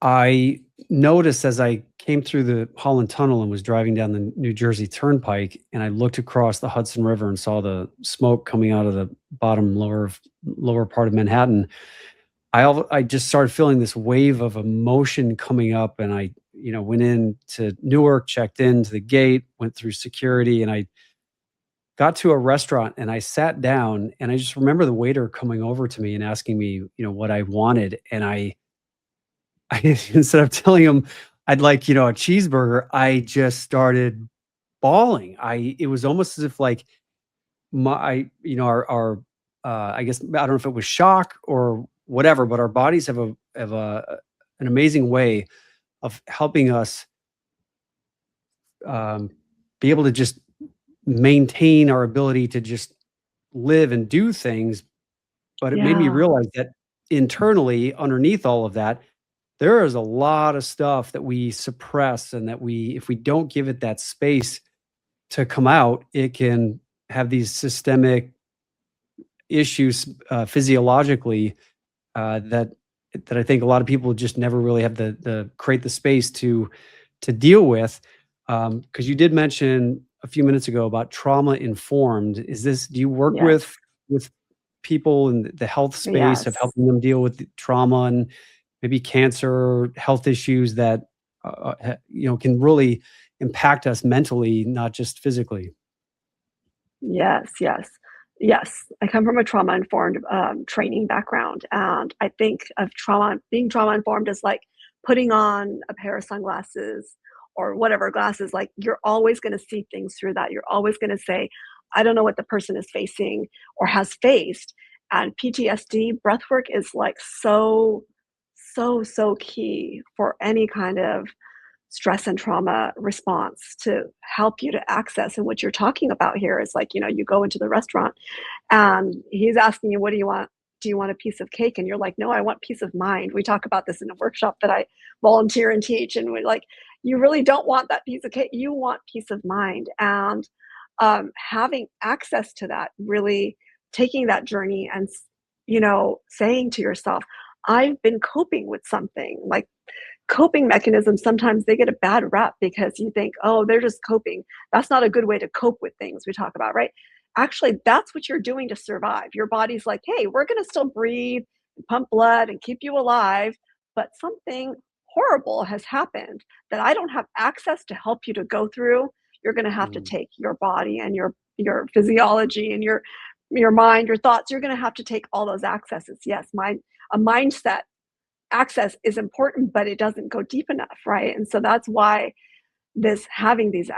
Speaker 1: I noticed as I came through the Holland Tunnel and was driving down the New Jersey Turnpike, and I looked across the Hudson River and saw the smoke coming out of the lower part of Manhattan. I just started feeling this wave of emotion coming up, and I, went into Newark, checked into the gate, went through security, and I got to a restaurant and I sat down, and I just remember the waiter coming over to me and asking me, what I wanted, and I instead of telling him I'd like, a cheeseburger, I just started bawling. It was almost as if like our I guess, I don't know if it was shock or whatever, but our bodies have an amazing way of helping us um, be able to just maintain our ability to just live and do things. But it made me
Speaker 2: Yeah.
Speaker 1: realize that internally, underneath all of that, there is a lot of stuff that we suppress, and that if we don't give it that space to come out, it can have these systemic issues physiologically that I think a lot of people just never really have the create the space to deal with. Because you did mention a few minutes ago about trauma informed. Do you work
Speaker 2: Yes.
Speaker 1: with with people in the health space of
Speaker 2: Yes.
Speaker 1: helping them deal with the trauma and maybe cancer, health issues that can really impact us mentally, not just physically.
Speaker 2: Yes, yes. Yes, I come from a trauma-informed, training background, and I think of trauma being trauma-informed is like putting on a pair of sunglasses or whatever glasses, like, you're always gonna see things through that. You're always gonna say, "I don't know what the person is facing or has faced," and PTSD, breathwork is, like, so, so, so key for any kind of stress and trauma response to help you to access. And what you're talking about here is like, you go into the restaurant and he's asking you, what do you want? Do you want a piece of cake? And you're like, no, I want peace of mind. We talk about this in a workshop that I volunteer and teach. And we're like, you really don't want that piece of cake. You want peace of mind. And having access to that, really taking that journey and, saying to yourself, I've been coping with something. Like, coping mechanisms, sometimes they get a bad rap because you think, oh, they're just coping. That's not a good way to cope with things we talk about, right? Actually, that's what you're doing to survive. Your body's like, hey, we're going to still breathe and pump blood and keep you alive, but something horrible has happened that I don't have access to help you to go through. You're going to have to
Speaker 1: Mm,
Speaker 2: take your body and your physiology and your mind, your thoughts. You're going to have to take all those accesses. Yes, a mindset access is important, but it doesn't go deep enough, right? And so that's why this having these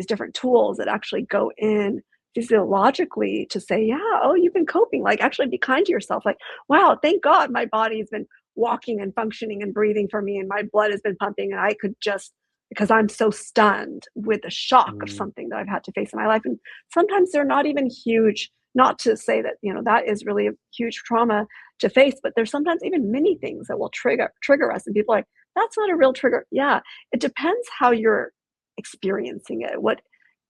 Speaker 2: different tools that actually go in physiologically to say, yeah, oh, you've been coping. Like, actually be kind to yourself. Like, wow, thank God my body's been walking and functioning and breathing for me, and my blood has been pumping, and I could just because I'm so stunned with the shock of
Speaker 1: mm,
Speaker 2: something that I've had to face in my life. And sometimes they're not even huge. Not to say that that is really a huge trauma to face, but there's sometimes even mini things that will trigger us, and people are like, that's not a real trigger. Yeah, it depends how you're experiencing it, what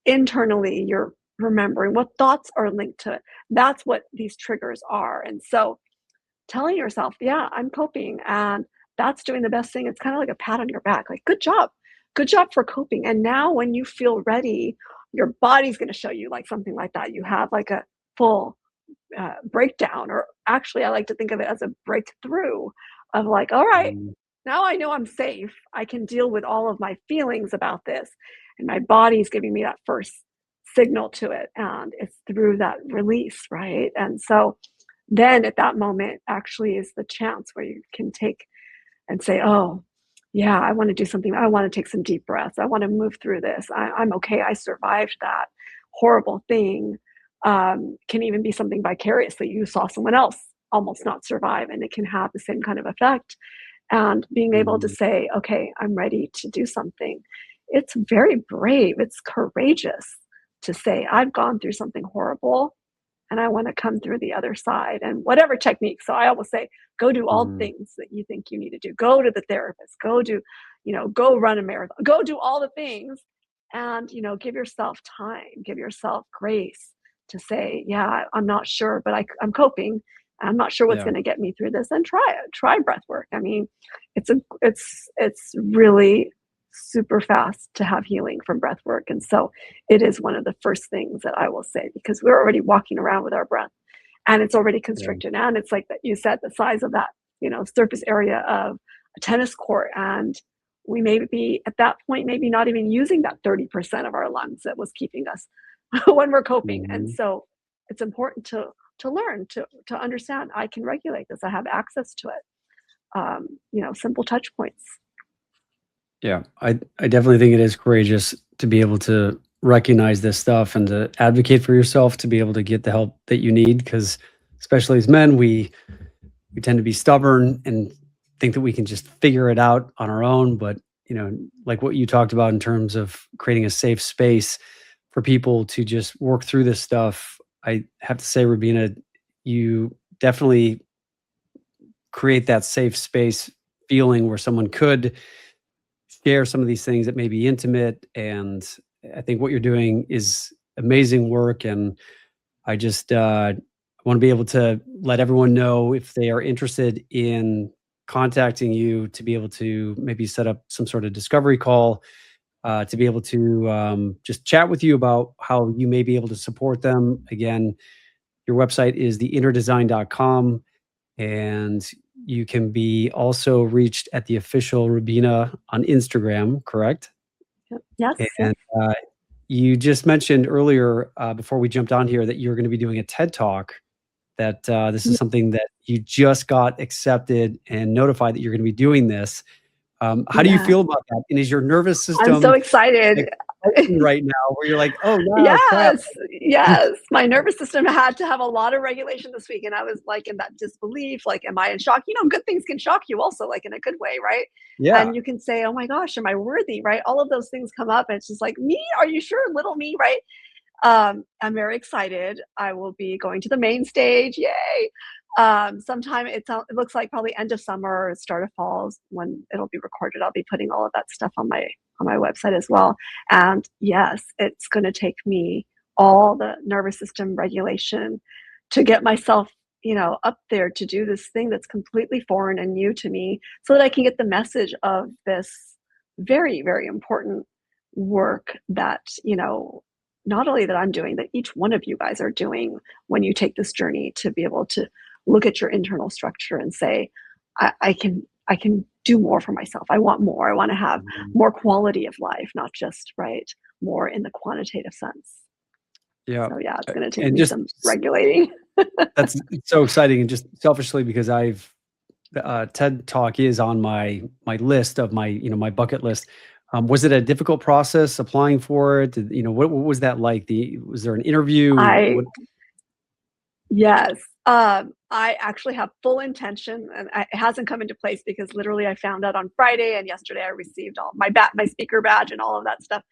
Speaker 2: internally you're remembering, what thoughts are linked to it. That's what these triggers are. And so telling yourself, yeah, I'm coping, and that's doing the best thing. It's kind of like a pat on your back, like, good job. Good job for coping. And now when you feel ready, your body's going to show you like something like that. You have like a full breakdown, or actually, I like to think of it as a breakthrough of like, all right,
Speaker 1: mm,
Speaker 2: now I know I'm safe. I can deal with all of my feelings about this. And my body's giving me that first signal to it. And it's through that release, right? And so then at that moment actually is the chance where you can take and say, oh, yeah, I want to do something. I want to take some deep breaths. I want to move through this. I'm okay. I survived that horrible thing. Can even be something vicarious that you saw someone else almost not survive, and it can have the same kind of effect. And being able to
Speaker 1: mm.
Speaker 2: say, okay, I'm ready to do something. It's very brave. It's courageous to say, I've gone through something horrible and I want to come through the other side, and whatever technique. So I always say, go do all the
Speaker 1: Mm,
Speaker 2: things that you think you need to do. Go to the therapist, go run a marathon, go do all the things, and, give yourself time, give yourself grace to say, yeah, I'm not sure, but I'm coping. I'm not sure what's
Speaker 1: yeah.
Speaker 2: going to get me through this, and try it. Try breath work. I mean, it's really super fast to have healing from breath work. And so it is one of the first things that I will say, because we're already walking around with our breath and it's already
Speaker 1: Yeah.
Speaker 2: constricted. And it's like that you said, the size of that, surface area of a tennis court. And we may be at that point, maybe not even using that 30% of our lungs that was keeping us when we're coping. And
Speaker 1: Mhm.
Speaker 2: so it's important to learn to understand, I can regulate this. I have access to it. Simple touch points.
Speaker 1: Yeah, I definitely think it is courageous to be able to recognize this stuff and to advocate for yourself to be able to get the help that you need. Because especially as men, we tend to be stubborn and think that we can just figure it out on our own. But like what you talked about in terms of creating a safe space for people to just work through this stuff, I have to say, Rubina, you definitely create that safe space feeling where someone could share some of these things that may be intimate. And I think what you're doing is amazing work. And I just want to be able to let everyone know if they are interested in contacting you to be able to maybe set up some sort of discovery call to be able to just chat with you about how you may be able to support them. Again, Your website is theinnerdesign.com, and you can be also reached at the official Rubina on Instagram, correct?
Speaker 2: Yep. Yes, yes.
Speaker 1: And you just mentioned earlier, before we jumped on here, that you're going to be doing a TED Talk, that this is something that you just got accepted and notified that you're going to be doing this. How do you
Speaker 2: Yeah.
Speaker 1: feel about that? And is your nervous
Speaker 2: I'm so
Speaker 1: system like
Speaker 2: excited.
Speaker 1: fighting right now where you're like, oh no, crap?
Speaker 2: Yes, yes. My nervous system had to have a lot of regulation this week, and I was like in that disbelief, like, am I in shock? Good things can shock you also, like in a good way, right?
Speaker 1: Yeah.
Speaker 2: And you can say, oh my gosh, am I worthy? Right? All of those things come up, and it's just like, me? Are you sure? Little me, right? I'm very excited. I will be going to the main stage. Yay! Sometime it looks like probably end of summer or start of fall is when it'll be recorded. I'll be putting all of that stuff on my website as well. And yes, it's going to take me all the nervous system regulation to get myself, up there to do this thing that's completely foreign and new to me, so that I can get the message of this very, very important work that, not only that I'm doing, that each one of you guys are doing when you take this journey to be able to look at your internal structure and say, I can do more for myself. I want more. I want to have more quality of life, not just right more in the quantitative sense.
Speaker 1: Yeah.
Speaker 2: So yeah, it's going to take
Speaker 1: And
Speaker 2: me
Speaker 1: just
Speaker 2: some regulating.
Speaker 1: that's so exciting. And just selfishly, because TED Talk is on my list of my bucket list. Was it a difficult process applying for it? What was that like? Was there an interview?
Speaker 2: I
Speaker 1: What?
Speaker 2: Yes. I actually have full intention, and it hasn't come into place because literally I found out on Friday, and yesterday I received all my speaker badge and all of that stuff.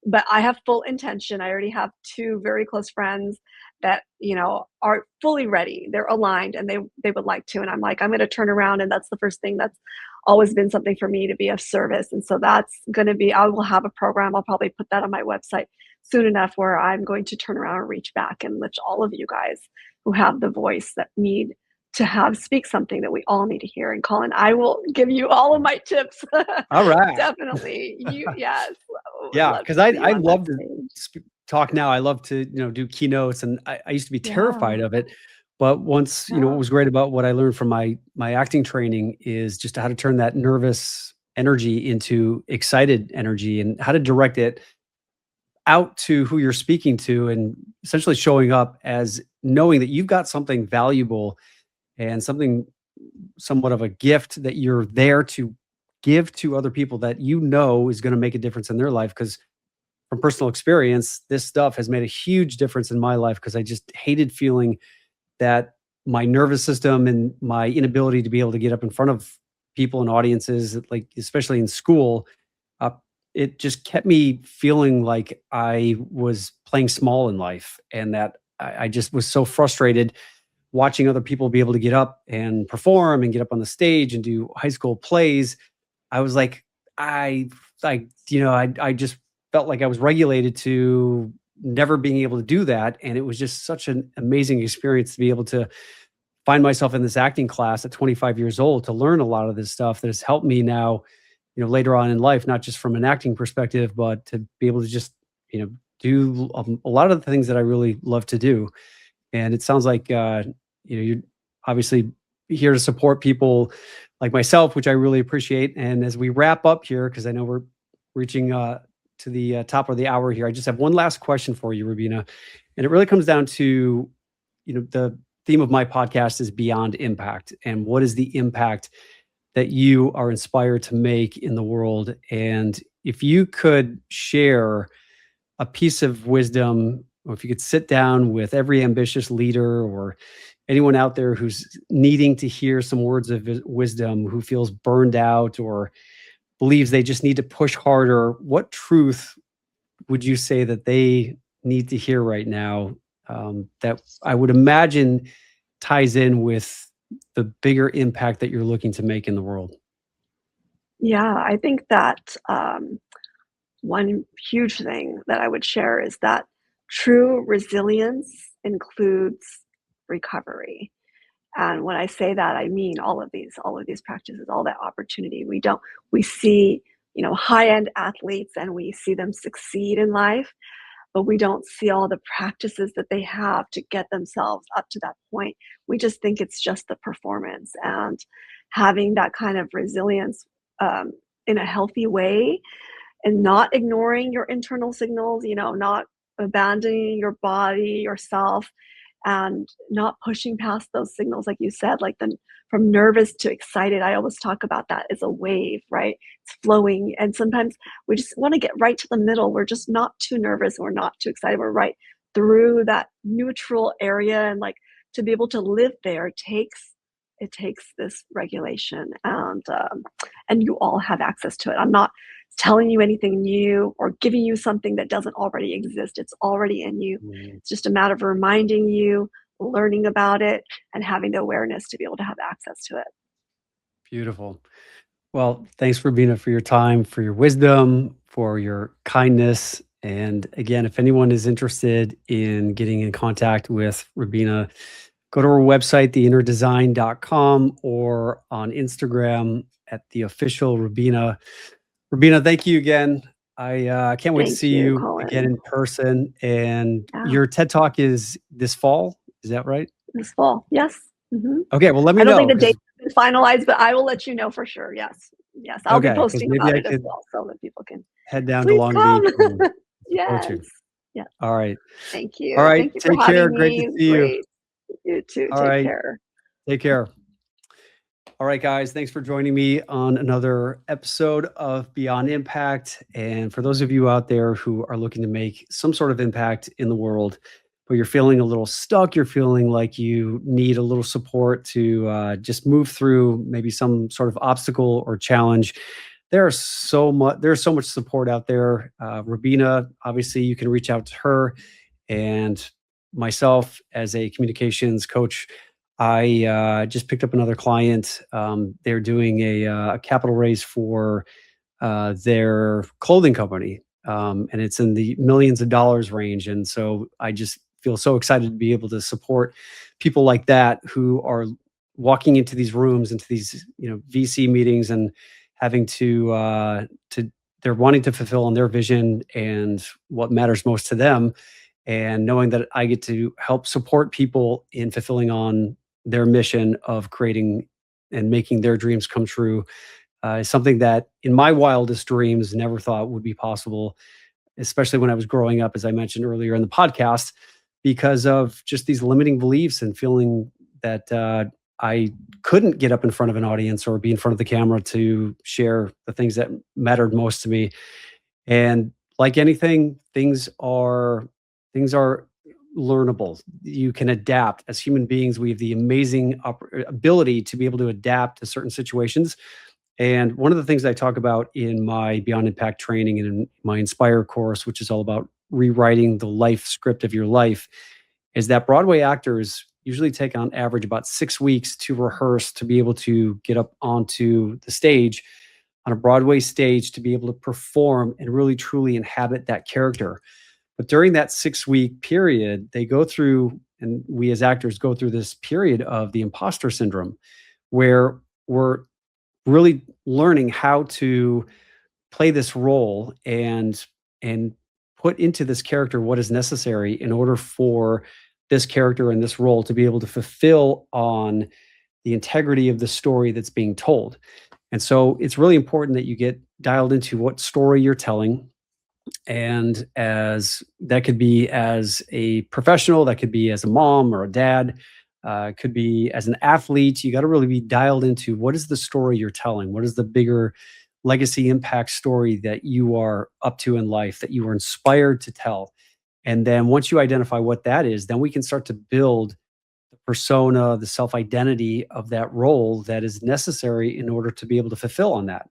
Speaker 2: But I have full intention. I already have two very close friends that are fully ready. They're aligned, and they would like to. And I'm like, I'm going to turn around, and that's the first thing that's always been something for me to be of service. And so that's going to be. I will have a program. I'll probably put that on my website soon enough, where I'm going to turn around and reach back and lift all of you guys who have the voice that need to have speak something that we all need to hear. And Colin, I will give you all of my tips.
Speaker 1: All right.
Speaker 2: Definitely. Yes. Would
Speaker 1: Yeah,
Speaker 2: love
Speaker 1: because
Speaker 2: to see you
Speaker 1: I
Speaker 2: on that
Speaker 1: love to
Speaker 2: stage.
Speaker 1: talk now. I love to do keynotes, and I used to be
Speaker 2: Yeah.
Speaker 1: terrified of it. But once what
Speaker 2: Yeah.
Speaker 1: was great about what I learned from my acting training is just how to turn that nervous energy into excited energy, and how to direct it out to who you're speaking to, and essentially showing up as knowing that you've got something valuable and something somewhat of a gift that you're there to give to other people that is going to make a difference in their life. Because from personal experience, this stuff has made a huge difference in my life, because I just hated feeling that my nervous system and my inability to be able to get up in front of people and audiences, like especially in school, uh, it just kept me feeling like I was playing small in life, and that I just was so frustrated watching other people be able to get up and perform and get up on the stage and do high school plays. I was like, I just felt like I was regulated to never being able to do that. And it was just such an amazing experience to be able to find myself in this acting class at 25 years old, to learn a lot of this stuff that has helped me now, later on in life, not just from an acting perspective, but to be able to just, do a lot of the things that I really love to do. And it sounds like, you're obviously here to support people like myself, which I really appreciate. And as we wrap up here, because I know we're reaching to the top of the hour here, I just have one last question for you, Rubina. And it really comes down to, the theme of my podcast is beyond impact. And what is the impact that you are inspired to make in the world? And if you could share a piece of wisdom, or if you could sit down with every ambitious leader or anyone out there who's needing to hear some words of wisdom, who feels burned out or believes they just need to push harder, what truth would you say that they need to hear right now, that I would imagine ties in with the bigger impact that you're looking to make in the world?
Speaker 2: Yeah. I think that one huge thing that I would share is that true resilience includes recovery. And when I say that, I mean all of these practices, all that opportunity. We see, high-end athletes, and we see them succeed in life. but we don't see all the practices that they have to get themselves up to that point. We just think it's just the performance, and having that kind of resilience um, in a healthy way and not ignoring your internal signals, not abandoning your body, yourself, and not pushing past those signals, like you said, like the from nervous to excited. I always talk about that as a wave, right? It's flowing. And sometimes we just want to get right to the middle. We're just not too nervous. We're not too excited. We're right through that neutral area. And like to be able to live there it takes this regulation, and you all have access to it. I'm not telling you anything new or giving you something that doesn't already exist. It's already in you.
Speaker 1: Mhm.
Speaker 2: It's just a matter of reminding you, learning about it, and having the awareness to be able to have access to it.
Speaker 1: Beautiful. Well, thanks, Rubina, for your time, for your wisdom, for your kindness. And again, if anyone is interested in getting in contact with Rubina, go to our website, theinnerdesign.com, or on Instagram at the official Rubina. Rubina, thank you again. I can't wait to
Speaker 2: Thank
Speaker 1: see
Speaker 2: you,
Speaker 1: you again
Speaker 2: Colin.
Speaker 1: in person. And
Speaker 2: Yeah,
Speaker 1: your TED Talk is this fall. Is that right?
Speaker 2: this fall. Yes. hmm
Speaker 1: Okay. Well, let me
Speaker 2: I don't think
Speaker 1: know
Speaker 2: the date
Speaker 1: because
Speaker 2: has been finalized, but I will let you know for sure. Yes. Yes. I'll be
Speaker 1: okay, because
Speaker 2: posting
Speaker 1: maybe
Speaker 2: about
Speaker 1: I
Speaker 2: it as
Speaker 1: could
Speaker 2: well so that people can
Speaker 1: head down to
Speaker 2: please
Speaker 1: Long
Speaker 2: come.
Speaker 1: Beach and support
Speaker 2: Yes.
Speaker 1: you.
Speaker 2: Yes.
Speaker 1: All right.
Speaker 2: Thank
Speaker 1: All
Speaker 2: you.
Speaker 1: right.
Speaker 2: Thank you for
Speaker 1: Take care.
Speaker 2: having
Speaker 1: Great
Speaker 2: me.
Speaker 1: to
Speaker 2: It was
Speaker 1: see you.
Speaker 2: great. You too.
Speaker 1: All
Speaker 2: Take
Speaker 1: right.
Speaker 2: care.
Speaker 1: Take care. All right, guys. Thanks for joining me on another episode of Beyond Impact. And for those of you out there who are looking to make some sort of impact in the world, but you're feeling a little stuck, you're feeling like you need a little support to just move through maybe some sort of obstacle or challenge. There's so much support out there. Rubina, obviously, you can reach out to her, and myself as a communications coach. I just picked up another client. They're doing a capital raise for their clothing company, and it's in the millions of dollars range. And so I just feel so excited to be able to support people like that who are walking into these rooms, into these VC meetings, and having to they're wanting to fulfill on their vision and what matters most to them, and knowing that I get to help support people in fulfilling on their mission of creating and making their dreams come true is something that in my wildest dreams never thought would be possible, especially when I was growing up, as I mentioned earlier in the podcast, because of just these limiting beliefs and feeling that I couldn't get up in front of an audience or be in front of the camera to share the things that mattered most to me. And like anything, things are learnable. You can adapt. As human beings, we have the amazing ability to be able to adapt to certain situations. And one of the things I talk about in my Beyond Impact training and in my Inspire course, which is all about rewriting the life script of your life, is that Broadway actors usually take on average about 6 weeks to rehearse to be able to get up onto the stage on a Broadway stage to be able to perform and really truly inhabit that character. But during that 6 week period, they go through, and we as actors go through this period of the imposter syndrome, where we're really learning how to play this role and put into this character what is necessary in order for this character and this role to be able to fulfill on the integrity of the story that's being told. And so it's really important that you get dialed into what story you're telling. And as that could be as a professional, that could be as a mom or a dad, could be as an athlete. You got to really be dialed into what is the story you're telling? What is the bigger legacy impact story that you are up to in life, that you are inspired to tell? And then once you identify what that is, then we can start to build the persona, the self identity of that role that is necessary in order to be able to fulfill on that.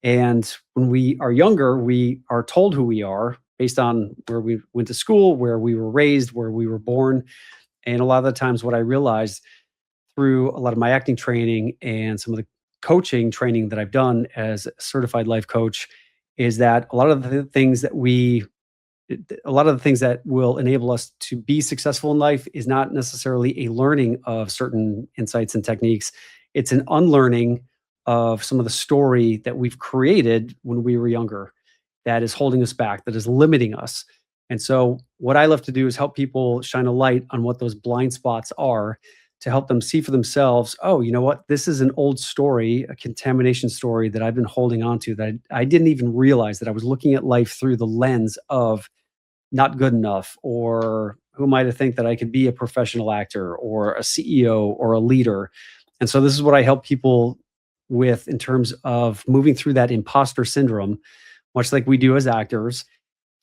Speaker 1: And when we are younger, we are told who we are based on where we went to school, where we were raised, where we were born. And a lot of the times, what I realized through a lot of my acting training and some of the coaching training that I've done as a certified life coach is that a lot of the things that will enable us to be successful in life is not necessarily a learning of certain insights and techniques. It's an unlearning of some of the story that we've created when we were younger that is holding us back, that is limiting us. And so, what I love to do is help people shine a light on what those blind spots are to help them see for themselves. Oh, you know what? This is an old story, a contamination story that I've been holding on to that I didn't even realize that I was looking at life through the lens of not good enough, or who am I to think that I could be a professional actor or a CEO or a leader. And so, this is what I help people with in terms of moving through that imposter syndrome, much like we do as actors,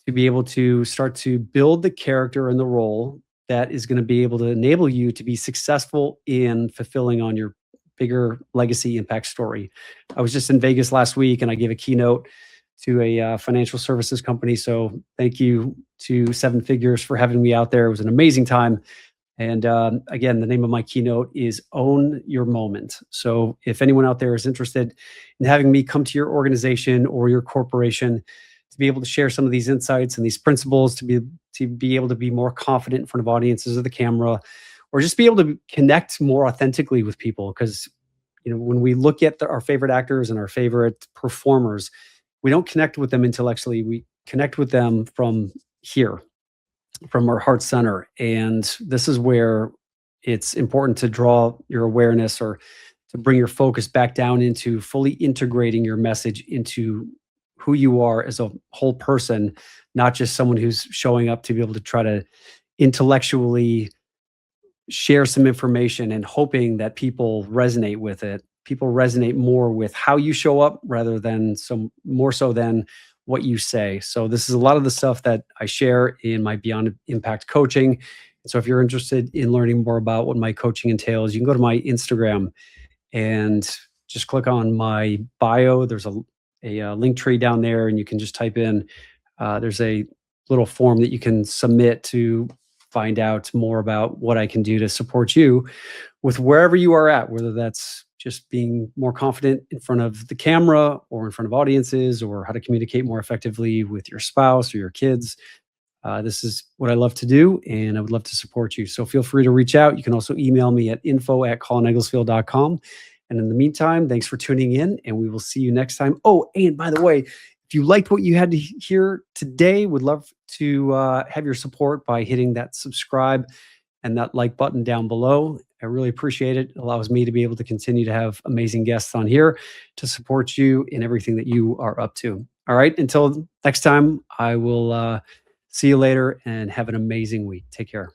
Speaker 1: to be able to start to build the character and the role that is going to be able to enable you to be successful in fulfilling on your bigger legacy impact story. I was just in Vegas last week and I gave a keynote to a financial services company. So thank you to Seven Figures for having me out there. It was an amazing time. And again, the name of my keynote is Own Your Moment. So if anyone out there is interested in having me come to your organization or your corporation to be able to share some of these insights and these principles, to be able to be more confident in front of audiences or the camera, or just be able to connect more authentically with people. Because when we look at our favorite actors and our favorite performers, we don't connect with them intellectually. We connect with them from here, from our heart center. And this is where it's important to draw your awareness, or to bring your focus back down into fully integrating your message into who you are as a whole person, not just someone who's showing up to be able to try to intellectually share some information and hoping that people resonate with it. People resonate more with how you show up rather than more so than what you say. So this is a lot of the stuff that I share in my Beyond Impact coaching. So if you're interested in learning more about what my coaching entails, you can go to my Instagram and just click on my bio. There's a link tree down there, and you can just type in. There's a little form that you can submit to find out more about what I can do to support you with wherever you are at, whether that's just being more confident in front of the camera or in front of audiences, or how to communicate more effectively with your spouse or your kids. This is what I love to do, and I would love to support you. So feel free to reach out. You can also email me at info@colinegglesfield.com. And in the meantime, thanks for tuning in, and we will see you next time. Oh, and by the way, if you liked what you had to hear today, would love to have your support by hitting that subscribe and that like button down below. I really appreciate it. It allows me to be able to continue to have amazing guests on here to support you in everything that you are up to. All right. Until next time, I will see you later, and have an amazing week. Take care.